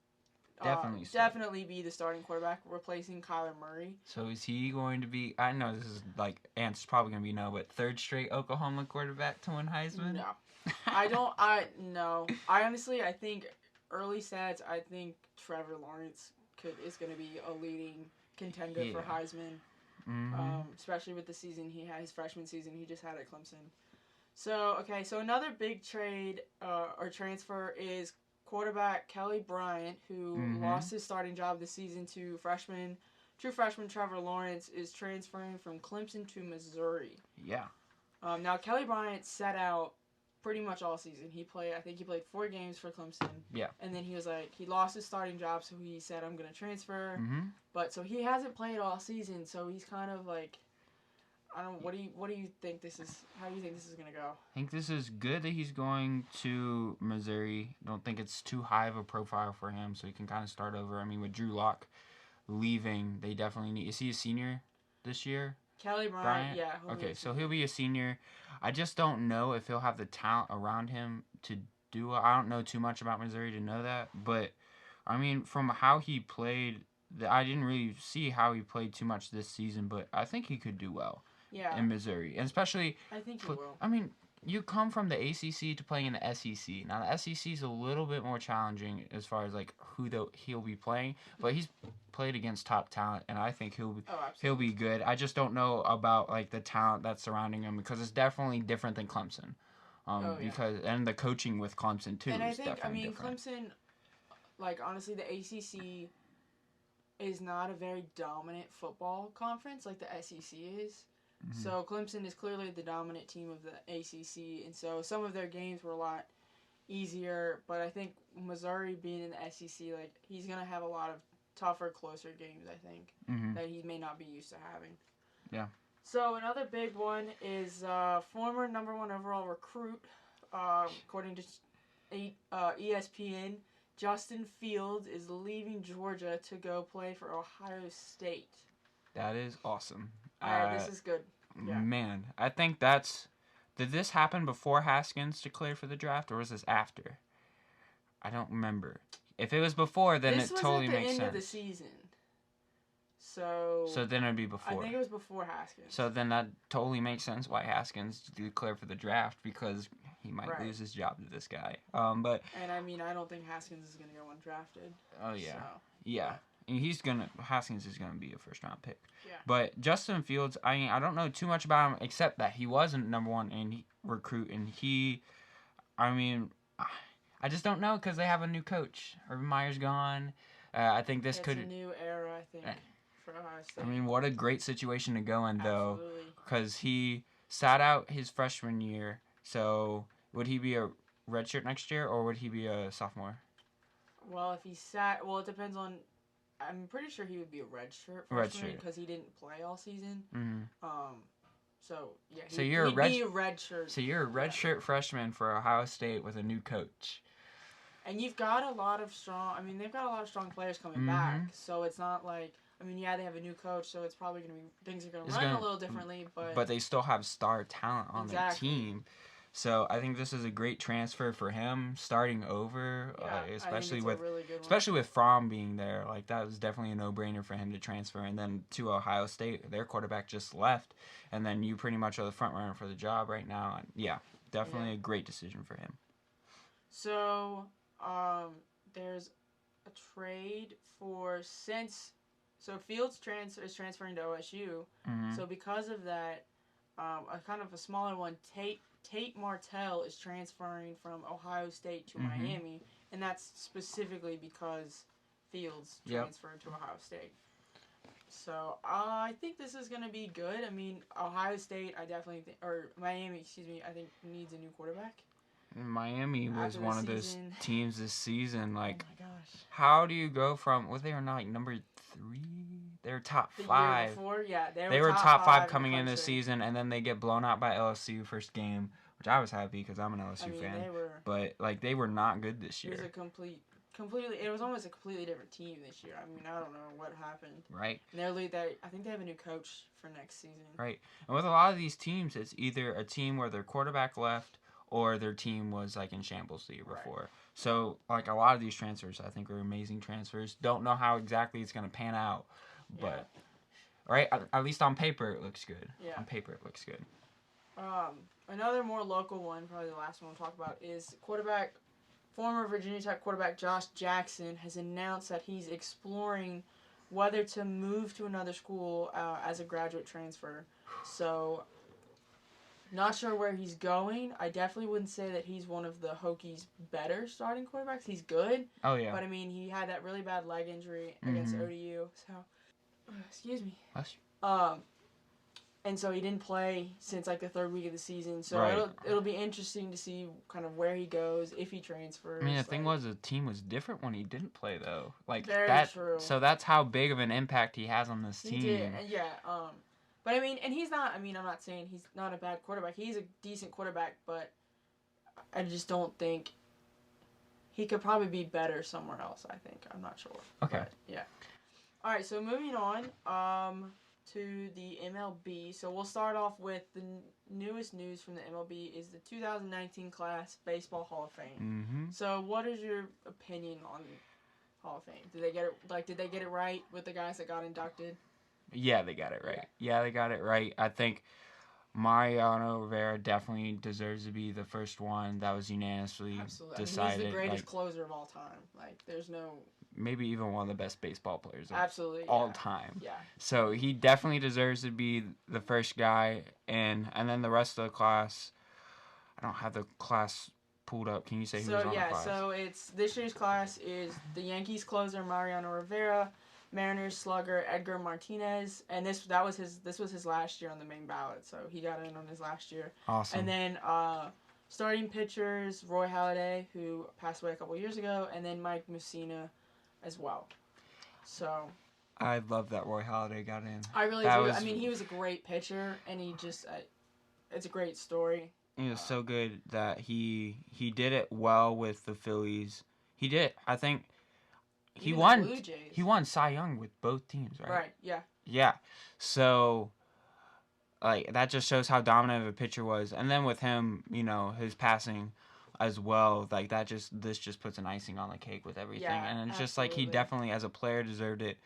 definitely be the starting quarterback, replacing Kyler Murray. So is he going to be? I know this is like answer's probably going to be no, but third straight Oklahoma quarterback to win Heisman? No, I honestly think early stats. I think Trevor Lawrence is going to be a leading contender for Heisman. Especially with the season he had, his freshman season he just had at Clemson. So another big trade or transfer is quarterback Kelly Bryant, who lost his starting job this season to true freshman Trevor Lawrence, is transferring from Clemson to Missouri. Yeah. Now Kelly Bryant sat out pretty much all season. I think he played 4 games for Clemson. Yeah. And then he was like, he lost his starting job, so he said, I'm going to transfer. But so he hasn't played all season, so he's kind of like, I don't know, what do you think this is, how do you think this is going to go? I think this is good that he's going to Missouri. I don't think it's too high of a profile for him, so he can kind of start over. I mean, with Drew Lock leaving, they definitely need, is he a senior this year? Kelly Bryant, yeah. Okay, so he'll be a senior. I just don't know if he'll have the talent around him to do it. I don't know too much about Missouri to know that. But, I mean, from how he played, I didn't really see how he played too much this season. But I think he could do well in Missouri. And especially, I think he will. I mean, you come from the ACC to playing in the SEC. Now, the SEC is a little bit more challenging as far as, like, who he'll be playing. But he's played against top talent, and I think he'll be good. I just don't know about, like, the talent that's surrounding him because it's definitely different than Clemson. And the coaching with Clemson, too, and is definitely different. Clemson, like, honestly, the ACC is not a very dominant football conference like the SEC is. So Clemson is clearly the dominant team of the ACC, and so some of their games were a lot easier. But I think Missouri being in the SEC, like, he's gonna have a lot of tougher, closer games. I think that he may not be used to having. Yeah. So another big one is former number 1 overall recruit, according to ESPN, Justin Fields is leaving Georgia to go play for Ohio State. That is awesome. This is good. Yeah. Man, I think did this happen before Haskins declared for the draft, or was this after? I don't remember. If it was before, then it totally makes sense. This was at the end of the season. So then it'd be before. I think it was before Haskins. So then that totally makes sense why Haskins declared for the draft, because he might lose his job to this guy. But and I mean, I don't think Haskins is gonna go undrafted. Oh yeah, so. yeah. And Haskins is gonna be a first round pick. Yeah. But Justin Fields, I mean, I don't know too much about him except that he was a number 1 recruit, and I just don't know because they have a new coach. Urban Meyer's gone. I think this could. It's a new era, I think, for Ohio State. I mean, what a great situation to go in, though, Absolutely. because he sat out his freshman year. So would he be a redshirt next year, or would he be a sophomore? Well, if he sat, it depends on. I'm pretty sure he would be a redshirt freshman because he didn't play all season. So yeah. So you're a redshirt. So you're a redshirt freshman for Ohio State with a new coach. And you've got a lot of strong. I mean, they've got a lot of strong players coming back. So it's not like I mean, yeah, they have a new coach, so it's probably going to be, things are going to It's run gonna- a little differently, But they still have star talent on Exactly. their team. So I think this is a great transfer for him, starting over, yeah, I think especially it's with a really good one. especially with Fromm being there. Like, that was definitely a no-brainer for him to transfer. And then to Ohio State, their quarterback just left, and then you pretty much are the front runner for the job right now. And yeah, definitely a great decision for him. So, there's a trade for so Fields is transferring to OSU. Mhm. So because of that, a kind of a smaller one, Tate Martell is transferring from Ohio State to Mhm. Miami, and that's specifically because Fields Yep. transferred to Ohio State. So I think this is going to be good. I mean, Ohio State, Miami, I think needs a new quarterback. Miami was After the one of those season. teams this season. Like, Oh my gosh. how do you go from, they were not like number 3? They were top The 5. year before, yeah, They were top 5 coming in in the this country. season, and then they get blown out by LSU first game, which I was happy because I'm an LSU I mean, fan. they were. But like, they were not good this It was year, a completely. It was almost a completely different team this year. I mean, I don't know what happened. right? And I think they have a new coach for next season. Right. And with a lot of these teams, it's either a team where their quarterback left or their team was like in shambles the year before. So like, a lot of these transfers, I think, are amazing transfers. Don't know how exactly it's going to pan out, but right, at least on paper it looks good. Yeah. On paper it looks good. Another more local one, probably the last one we'll talk about, is former Virginia Tech quarterback Josh Jackson has announced that he's exploring whether to move to another school as a graduate transfer. So, not sure where he's going. I definitely wouldn't say that he's one of the Hokies' better starting quarterbacks. He's good. Oh yeah. But I mean, he had that really bad leg injury against Mhm. ODU. So, excuse me. Bless And so he didn't play since like the third week of the season. So Right. it'll be interesting to see kind of where he goes if he transfers. I mean, the thing was, the team was different when he didn't play, though. Like, Very that. true. So that's how big of an impact he has on this he team. did, and yeah. But I mean, and he's not. I mean, I'm not saying he's not a bad quarterback. He's a decent quarterback, but I just don't think he could probably be better somewhere else. I think I'm not sure. Okay. But, yeah. All right. So moving on. To the MLB. So we'll start off with the newest news from the MLB is the 2019 class Baseball Hall of Fame. Mm-hmm. So what is your opinion on Hall of Fame? Did they get it right with the guys that got inducted? Yeah, they got it right. Yeah, they got it right. I think Mariano Rivera definitely deserves to be the first one that was unanimously Absolutely. decided. I mean, he's the greatest like, closer of all time. Like, there's no. maybe even one of the best baseball players of Absolutely. all yeah. time. Yeah. So he definitely deserves to be the first guy, and then the rest of the class. I don't have the class pulled up. Can you say who's on the class? So it's this year's class is the Yankees closer Mariano Rivera, Mariners slugger Edgar Martinez, and this was his last year on the main ballot, so he got in on his last year. Awesome. And then starting pitchers Roy Halladay, who passed away a couple years ago, and then Mike Mussina as well. So I love that Roy Halladay got in. I really That do. was- I mean, he was a great pitcher, and he just it's a great story. It was so good that he did it well with the Phillies. He did. I think he Even the won. Blue Jays. He won Cy Young with both teams, right? Right. Yeah. Yeah. So, like, that just shows how dominant of a pitcher was. And then with him, his passing as well, like, this just puts an icing on the cake with everything. Yeah, And it's just like he absolutely. definitely, as a player, deserved it.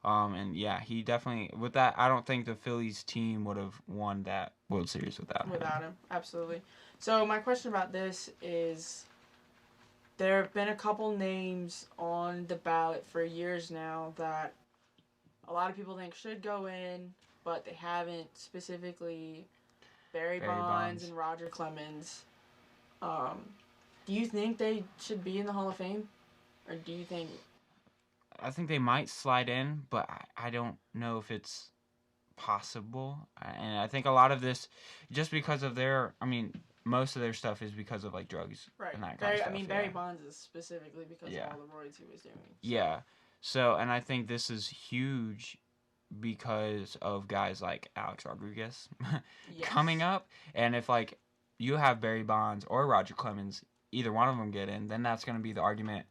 And yeah, he definitely, with that, I don't think the Phillies team would have won that World Series without him. Absolutely. So my question about this is, there have been a couple names on the ballot for years now that a lot of people think should go in, but they haven't, specifically Barry Bonds and Roger Clemens. Do you think they should be in the Hall of Fame? Or do you think... I think they might slide in, but I don't know if it's possible. And I think a lot of this, just because of most of their stuff is because of, like, drugs and that kind of stuff. Barry Bonds is specifically because of all the roids he was doing. So. Yeah. So, and I think this is huge because of guys like Alex Rodriguez coming up. And if, like, you have Barry Bonds or Roger Clemens, either one of them get in, then that's going to be the argument.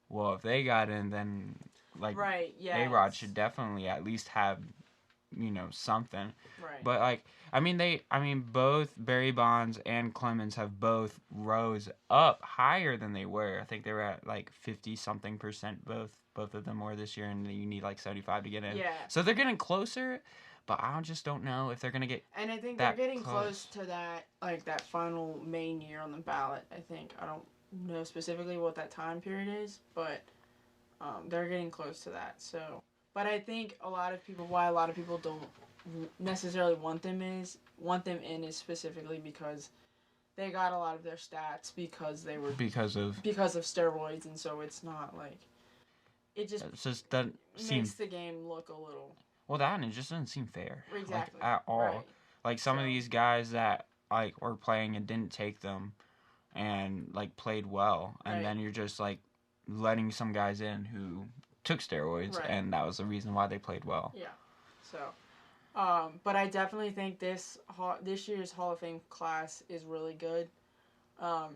Well, if they got in, then like Right. Yeah. A-Rod should definitely at least have, something. Right. But both Barry Bonds and Clemens have both rose up higher than they were. I think they were at like 50-something% both of them were this year, and you need like 75 to get in. Yeah. So they're getting closer, but I just don't know if they're gonna get. And I think that they're getting close. close to that, like that final main year on the ballot. I think I don't know specifically what that time period is, but they're getting close to that. So, but I think why a lot of people don't necessarily want them in is specifically because they got a lot of their stats because of steroids, and so it's not like it just doesn't seem makes the game look a little. Well, that and it just doesn't seem fair. Exactly. Like, at all. Right. Like some of these guys that like were playing and didn't take them, and like played well, and Right. then you're just like letting some guys in who took steroids, Right. and that was the reason why they played well. Yeah. So, but I definitely think this year's Hall of Fame class is really good.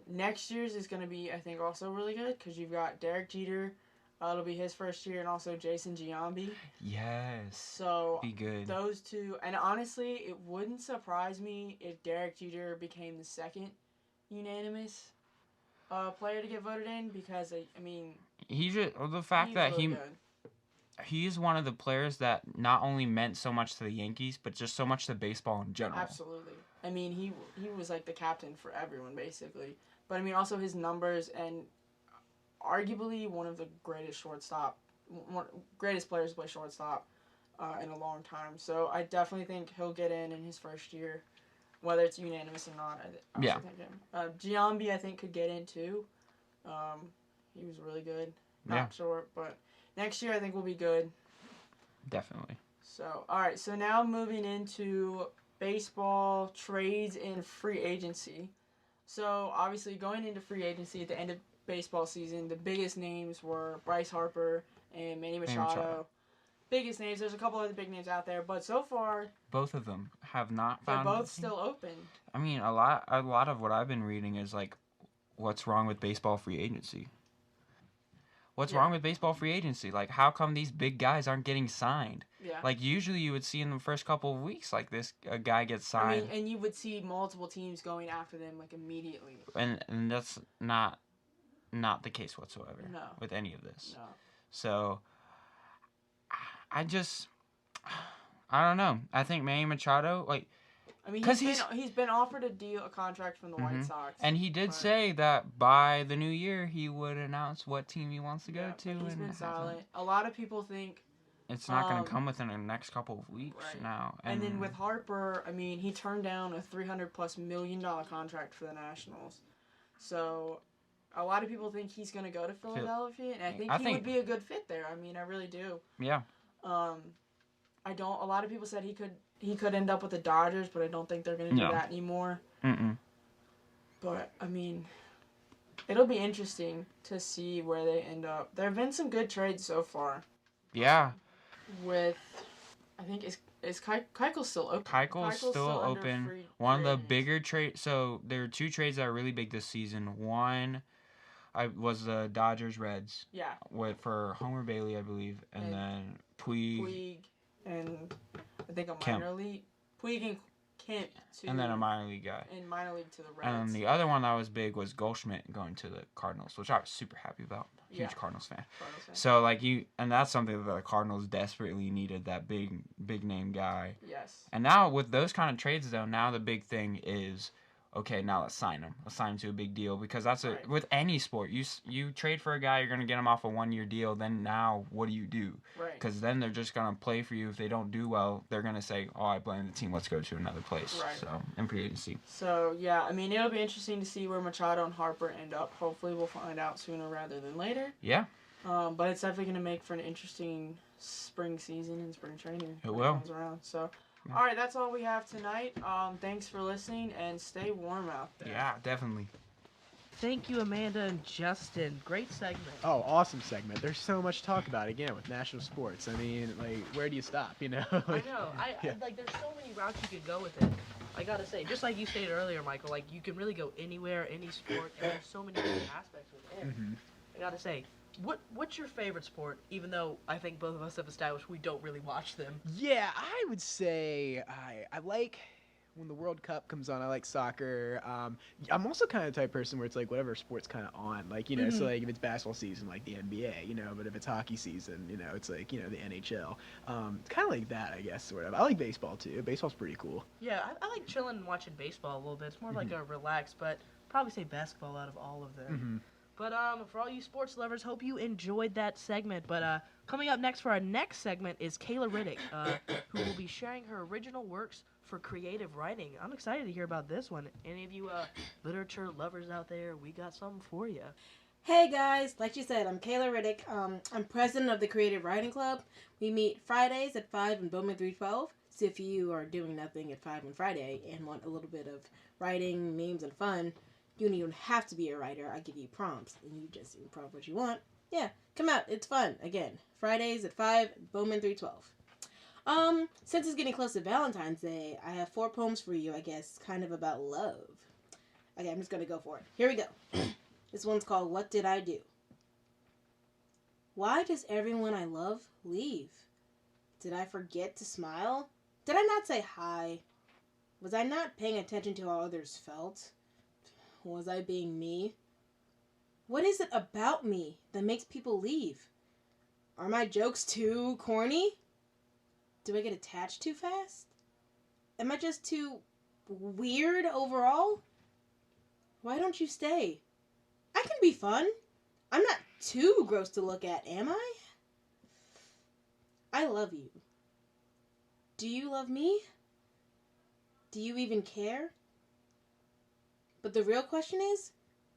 Next year's is going to be, I think, also really good because you've got Derek Jeter. It'll be his first year, and also Jason Giambi. Yes. So Be good. those two, and honestly, it wouldn't surprise me if Derek Jeter became the second unanimous player to get voted in because I mean The fact he's that really good. he's one of the players that not only meant so much to the Yankees, but just so much to baseball in general. Absolutely. I mean, he was like the captain for everyone basically. But I mean, also his numbers and arguably one of the greatest greatest players to play shortstop in a long time. So I definitely think he'll get in his first year, whether it's unanimous or not. I Yeah. think him. Giambi, I think, could get in too. He was really good. Not short, but next year I think will be good. Definitely. So, all right. So now moving into baseball trades and free agency. So obviously going into free agency at the end of baseball season, the biggest names were Bryce Harper and Manny Machado. Biggest names. There's a couple other big names out there, but so far Both of them have not they're found. both still open. I mean, a lot of what I've been reading is like, what's wrong with baseball free agency? What's wrong with baseball free agency? Like, how come these big guys aren't getting signed? Yeah. Like, usually you would see in the first couple of weeks, like, a guy gets signed. I mean, and you would see multiple teams going after them, like, immediately. And that's not the case whatsoever with any of this. No. So, I don't know. I think Manny Machado, like... I mean, he's been offered a contract from the White Sox. And he did say that by the new year he would announce what team he wants to go to. He's been silent. A lot of people think it's not going to come within the next couple of weeks now. And then with Harper, I mean, he turned down a $300+ million contract for the Nationals. So a lot of people think he's going to go to Philadelphia, and I think he would be a good fit there. I mean, I really do. Yeah. A lot of people said he could end up with the Dodgers, but I don't think they're going to do that anymore. But, I mean, it'll be interesting to see where they end up. There have been some good trades so far. Yeah. With, I think, is Keuchel still open? Keuchel's still open. One of the bigger trades. So, there are two trades that are really big this season. One was the Dodgers-Reds. Yeah. For Homer Bailey, I believe. And then Puig. And I think a minor league. Puig and Kemp to. And then a minor league guy. And minor league to the Reds. And the other one that was big was Goldschmidt going to the Cardinals, which I was super happy about. Huge Cardinals fan. So and that's something that the Cardinals desperately needed, that big name guy. Yes. And now with those kind of trades though, now the big thing is, okay, now let's sign him. Let's sign him to a big deal, because that's with any sport. You trade for a guy, you're gonna get him off a 1-year deal. Then now what do you do? Right. Because then they're just gonna play for you. If they don't do well, they're gonna say, "Oh, I blame the team. Let's go to another place." Right. So in free agency. So yeah, I mean, it'll be interesting to see where Machado and Harper end up. Hopefully, we'll find out sooner rather than later. Yeah. But it's definitely gonna make for an interesting spring season and spring training. It will. Comes around. So. All right, that's all we have tonight. Thanks for listening, and stay warm out there. Yeah, definitely. Thank you, Amanda and Justin. Great segment. Oh, awesome segment. There's so much to talk about, again, with national sports. I mean, like, where do you stop, you know? I know. Like, there's so many routes you could go with it. I gotta say, just like you stated earlier, Michael, like, you can really go anywhere, any sport, and there's so many different aspects with it. I gotta say, What's your favorite sport? Even though I think both of us have established we don't really watch them. Yeah, I would say I like when the World Cup comes on. I like soccer. I'm also kind of the type of person where it's like whatever sport's kind of on, like so like if it's basketball season, like the NBA, but if it's hockey season, it's like the NHL. It's kind of like that, I guess, sort of. I like baseball too. Baseball's pretty cool. Yeah, I like chilling and watching baseball a little bit. It's more like a relaxed, but probably say basketball out of all of them. But for all you sports lovers, hope you enjoyed that segment. But coming up next for our next segment is Cayla Riddick, who will be sharing her original works for creative writing. I'm excited to hear about this one. Any of you literature lovers out there, we got something for you. Hey guys, like you said, I'm Cayla Riddick. I'm president of the Creative Writing Club. We meet Fridays at 5 in Bowman 312. So if you are doing nothing at 5 on Friday and want a little bit of writing, memes, and fun, you don't even have to be a writer. I give you prompts, and you just improv what you want. Yeah, come out. It's fun. Again, Fridays at 5, Bowman 312. Since it's getting close to Valentine's Day, I have 4 poems for you, I guess, kind of about love. Okay, I'm just going to go for it. Here we go. This one's called What Did I Do? Why does everyone I love leave? Did I forget to smile? Did I not say hi? Was I not paying attention to how others felt? Was I being me? What is it about me that makes people leave? Are my jokes too corny? Do I get attached too fast? Am I just too weird overall? Why don't you stay? I can be fun. I'm not too gross to look at, am I? I love you. Do you love me? Do you even care? But the real question is,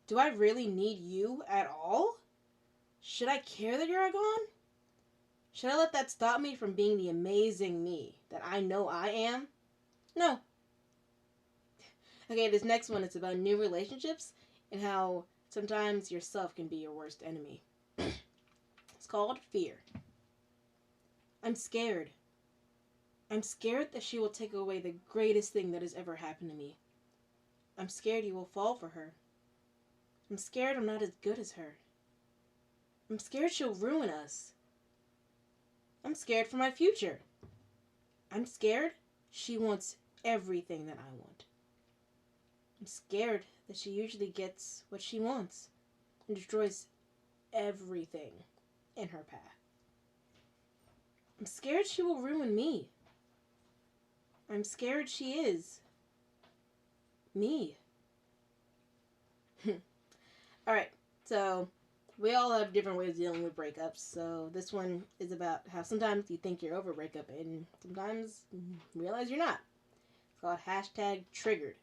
do I really need you at all? Should I care that you're gone? Should I let that stop me from being the amazing me that I know I am? No. Okay, this next one is about new relationships and how sometimes yourself can be your worst enemy. It's called Fear. I'm scared. I'm scared that she will take away the greatest thing that has ever happened to me. I'm scared you will fall for her. I'm scared I'm not as good as her. I'm scared she'll ruin us. I'm scared for my future. I'm scared she wants everything that I want. I'm scared that she usually gets what she wants and destroys everything in her path. I'm scared she will ruin me. I'm scared she is me. Alright, so we all have different ways of dealing with breakups. So this one is about how sometimes you think you're over a breakup and sometimes you realize you're not. It's called #triggered.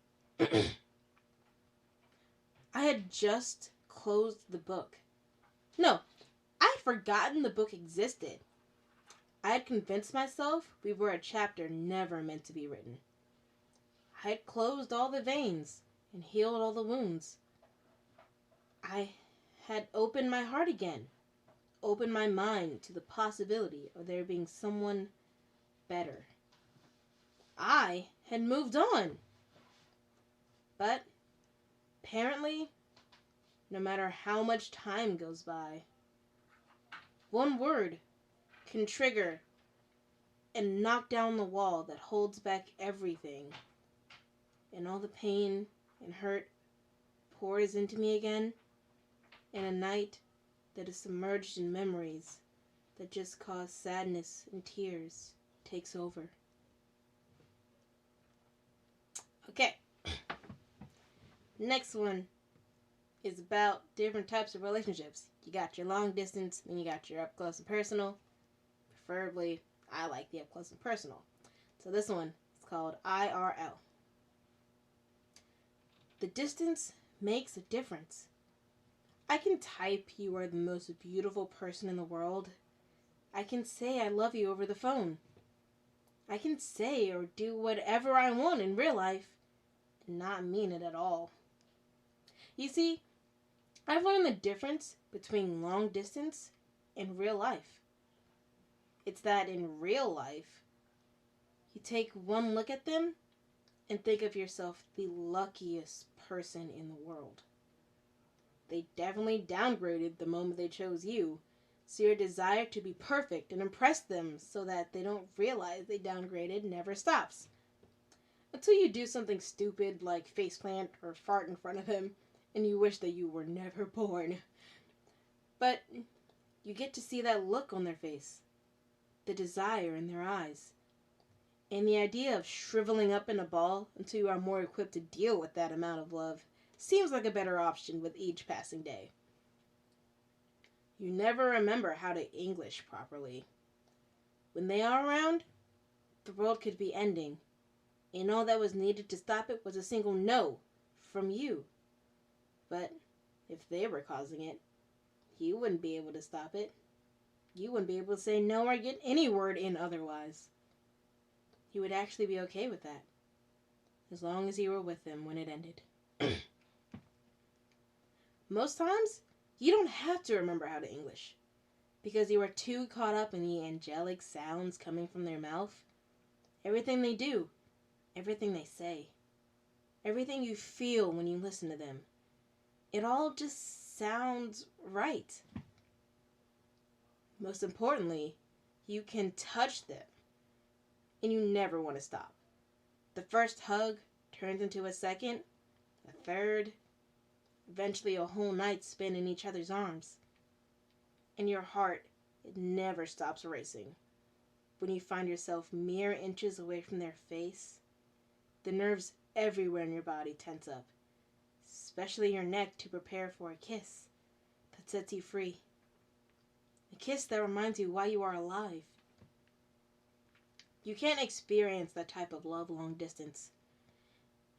I had just closed the book. No, I had forgotten the book existed. I had convinced myself we were a chapter never meant to be written. I had closed all the veins and healed all the wounds. I had opened my heart again, opened my mind to the possibility of there being someone better. I had moved on. But apparently, no matter how much time goes by, one word can trigger and knock down the wall that holds back everything. And all the pain and hurt pours into me again in a night that is submerged in memories that just cause sadness and tears takes over. Okay. Next one is about different types of relationships. You got your long distance, then you got your up close and personal. Preferably, I like the up close and personal. So this one is called IRL. The distance makes a difference. I can type you are the most beautiful person in the world. I can say I love you over the phone. I can say or do whatever I want in real life and not mean it at all. You see, I've learned the difference between long distance and real life. It's that in real life, you take one look at them and think of yourself the luckiest person in the world. They definitely downgraded the moment they chose you. So your desire to be perfect and impress them so that they don't realize they downgraded never stops. Until you do something stupid like faceplant or fart in front of them and you wish that you were never born. But you get to see that look on their face, the desire in their eyes, and the idea of shriveling up in a ball until you are more equipped to deal with that amount of love seems like a better option with each passing day. You never remember how to English properly. When they are around, the world could be ending, and all that was needed to stop it was a single no from you. But if they were causing it, you wouldn't be able to stop it. You wouldn't be able to say no or get any word in otherwise. You would actually be okay with that, as long as you were with them when it ended. Most times, you don't have to remember how to English, because you are too caught up in the angelic sounds coming from their mouth. Everything they do, everything they say, everything you feel when you listen to them, it all just sounds right. Most importantly, you can touch them, and you never want to stop. The first hug turns into a second, a third, eventually a whole night spent in each other's arms. And your heart, it never stops racing. When you find yourself mere inches away from their face, the nerves everywhere in your body tense up, especially your neck to prepare for a kiss that sets you free. A kiss that reminds you why you are alive. You can't experience that type of love long distance,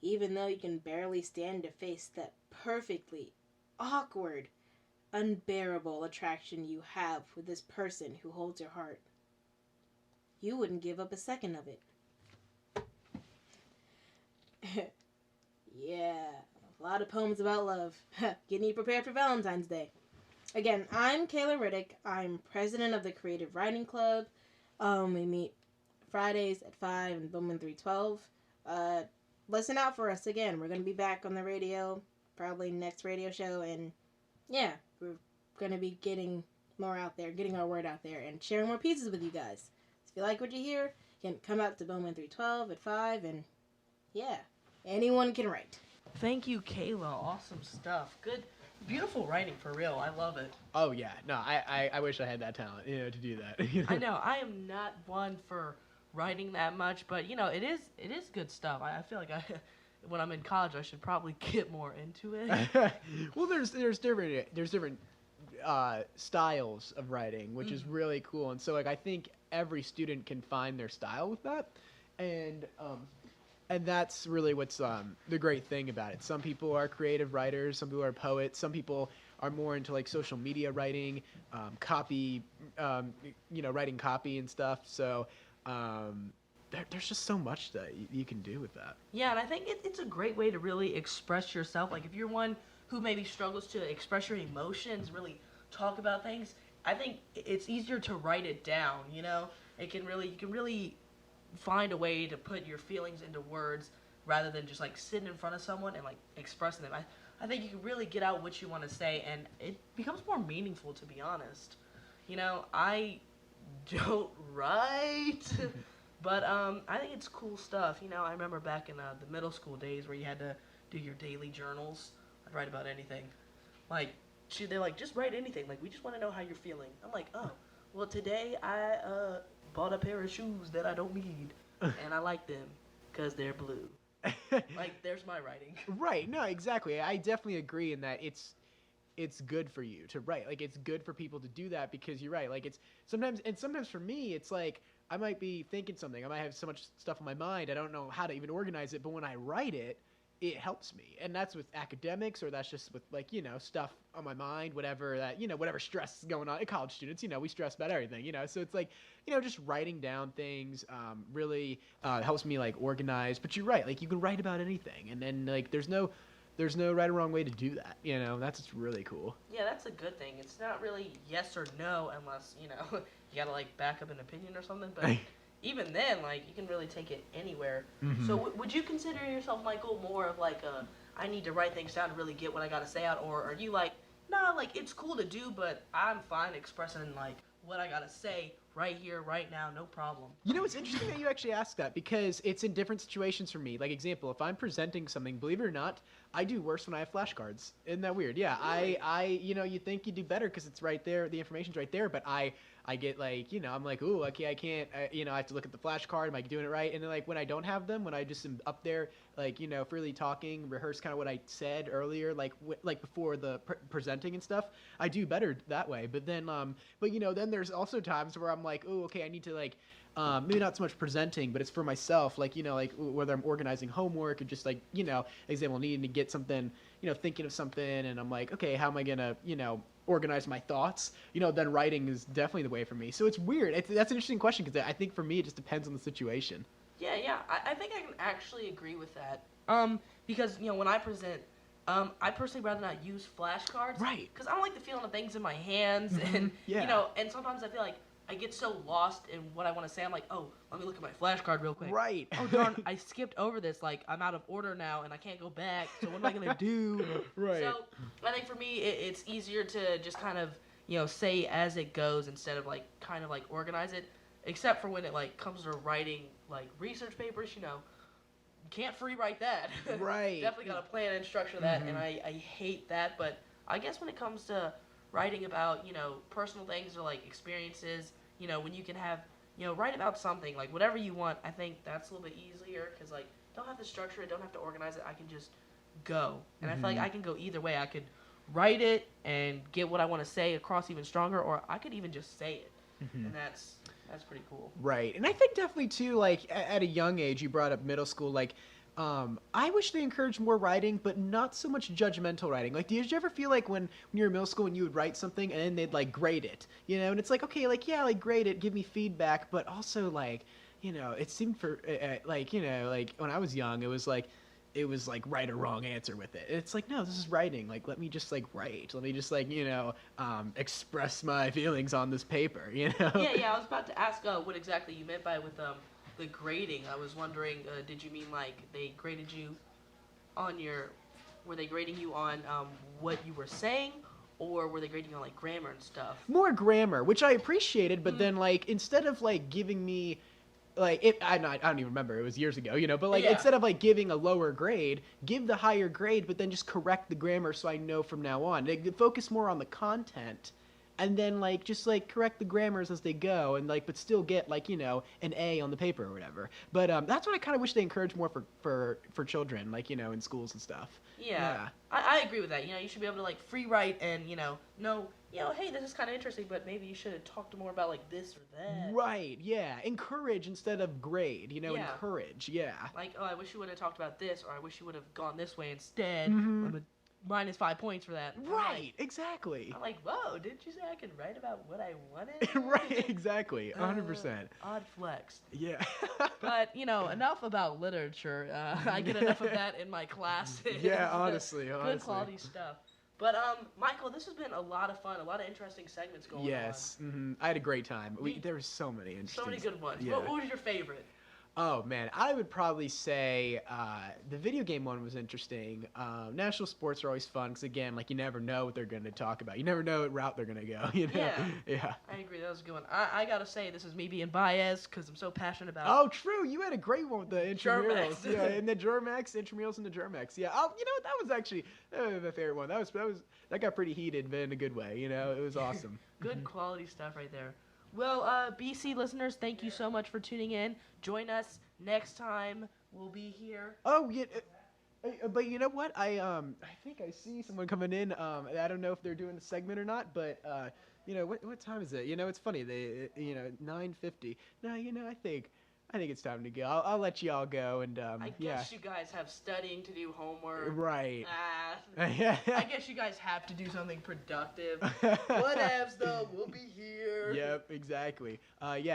even though you can barely stand to face that perfectly awkward, unbearable attraction you have with this person who holds your heart. You wouldn't give up a second of it. Yeah, a lot of poems about love. Getting you prepared for Valentine's Day. Again, I'm Cayla Riddick. I'm president of the Creative Writing Club. We meet Fridays at 5 in Bowman 312. Listen out for us again. We're going to be back on the radio, probably next radio show, and yeah, we're going to be getting more out there, getting our word out there, and sharing more pieces with you guys. If you like what you hear, you can come out to Bowman 312 at 5, and yeah, anyone can write. Thank you, Kayla. Awesome stuff. Good, beautiful writing for real. I love it. Oh yeah, no, I wish I had that talent, to do that. I know. I am not one for writing that much, but it is good stuff. I feel like when I'm in college, I should probably get more into it. Well, there's different styles of writing, which is really cool, and so like I think every student can find their style with that, and that's really what's the great thing about it. Some people are creative writers, some people are poets, some people are more into like social media writing, copy, writing copy and stuff. So there's just so much that you can do with that. Yeah, and I think it's a great way to really express yourself. Like if you're one who maybe struggles to express your emotions, really talk about things, I think it's easier to write it down. You can really find a way to put your feelings into words rather than just like sitting in front of someone and like expressing them. I think you can really get out what you want to say, and it becomes more meaningful, to be honest. I don't write, but I think it's cool stuff. I remember back in the middle school days where you had to do your daily journals. I'd write about anything. Like, they're like, just write anything. Like, we just want to know how you're feeling. I'm like, oh, well, today I bought a pair of shoes that I don't need, and I like them because they're blue. Like, there's my writing. Right. No, exactly. I definitely agree in that it's good for you to write. Like, it's good for people to do that because you're right. Like, it's sometimes for me, it's like I might be thinking something. I might have so much stuff on my mind. I don't know how to even organize it. But when I write it, it helps me. And that's with academics, or that's just with like, stuff on my mind, whatever that, whatever stress is going on. College students, we stress about everything, so it's like, just writing down things really helps me like organize. But you're right. Like you can write about anything. And then like there's no right or wrong way to do that. That's just really cool. Yeah, that's a good thing. It's not really yes or no unless, you gotta like back up an opinion or something. But even then, like, you can really take it anywhere. Mm-hmm. So would you consider yourself, Michael, more of like I need to write things down to really get what I gotta say out, or are you like, nah, like it's cool to do, but I'm fine expressing like what I gotta say right here, right now, no problem. You know, it's interesting that you actually ask that because it's in different situations for me. Like, example, if I'm presenting something, believe it or not, I do worse when I have flashcards. Isn't that weird? Yeah, really? You think you do better because it's right there, the information's right there, but I get like, I'm like, ooh, okay, I can't, I have to look at the flashcard, am I doing it right? And then like when I don't have them, when I just am up there, like, freely talking, rehearse kind of what I said earlier, like before the presenting and stuff, I do better that way. But then, then there's also times where I'm like, oh, okay, I need to like, maybe not so much presenting, but it's for myself, like, like whether I'm organizing homework or just like, example, needing to get something, thinking of something, and I'm like, okay, how am I gonna, organize my thoughts, then writing is definitely the way for me. So it's weird. That's an interesting question because I think for me it just depends on the situation. Yeah, I think I can actually agree with that. Because, when I present, I personally rather not use flashcards. Right. Because I don't like the feeling of things in my hands, and, and sometimes I feel like I get so lost in what I want to say. I'm like, oh, let me look at my flashcard real quick. Right. Oh, darn, I skipped over this. Like, I'm out of order now, and I can't go back. So what am I going to do? Right. So I think for me, it's easier to just kind of, say as it goes instead of, like, kind of, like, organize it. Except for when it, like, comes to writing, like, research papers, you can't free write that. Right. Definitely got to plan and structure that, and I hate that. But I guess when it comes to writing about, personal things or, like, experiences, when you can have, write about something, like, whatever you want, I think that's a little bit easier, because, like, don't have to structure it, don't have to organize it, I can just go. And I feel like I can go either way. I could write it and get what I want to say across even stronger, or I could even just say it. And that's pretty cool. Right. And I think definitely, too, like, at a young age, you brought up middle school, like, I wish they encouraged more writing, but not so much judgmental writing. Like, did you ever feel like when you were in middle school and you would write something and then they'd, like, grade it, and it's like, okay, like, yeah, like, grade it, give me feedback, but also, like, it seemed for, like, like, when I was young, it was like right or wrong answer with it. It's like, no, this is writing. Like, let me just, like, write. Let me just, like, express my feelings on this paper, Yeah, I was about to ask what exactly you meant by with, the grading. I was wondering, did you mean like they graded you on were they grading you on what you were saying, or were they grading you on like grammar and stuff? More grammar, which I appreciated, but then like instead of like giving me like I don't even remember, it was years ago, but like instead of like giving a lower grade, give the higher grade, but then just correct the grammar so I know from now on. They focus more on the content. And then, like, just, like, correct the grammars as they go and, like, but still get, like, an A on the paper or whatever. But that's what I kind of wish they encouraged more for children, like, in schools and stuff. Yeah. I agree with that. You should be able to, like, free write and, know, hey, this is kind of interesting, but maybe you should have talked more about, like, this or that. Right, yeah. Encourage instead of grade, encourage, yeah. Like, oh, I wish you would have talked about this, or I wish you would have gone this way instead. Minus 5 points for that. Right, exactly. I'm like, whoa, didn't you say I could write about what I wanted? Right, exactly, 100%. Odd flex. Yeah. But, enough about literature. I get enough of that in my classes. Yeah, honestly. Good quality stuff. But, Michael, this has been a lot of fun, a lot of interesting segments going on. Yes, I had a great time. There were so many interesting. So many good ones. Yeah. What was your favorite? Oh, man, I would probably say the video game one was interesting. National sports are always fun because, again, like, you never know what they're going to talk about. You never know what route they're going to go, Yeah. I agree. That was a good one. I got to say, this is me being biased because I'm so passionate about Oh, true. You had a great one with the intramurals. GermX. Yeah, and the GermX, intramurals and the GermX. Yeah. Oh, that was actually my favorite one. That got pretty heated, but in a good way. It was awesome. Good quality stuff right there. Well, BC listeners, thank you so much for tuning in. Join us next time. We'll be here. Oh, yeah. But you know what? I think I see someone coming in. I don't know if they're doing a segment or not, but what time is it? It's funny. They 9:50. No, I think it's time to go. I'll let you all go, and I guess you guys have studying to do, homework. Right. I guess you guys have to do something productive. Whatevs, though. We'll be here. Yep, exactly.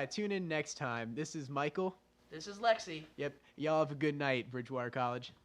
Tune in next time. This is Michael. This is Lexi. Yep. Y'all have a good night, Bridgewater College.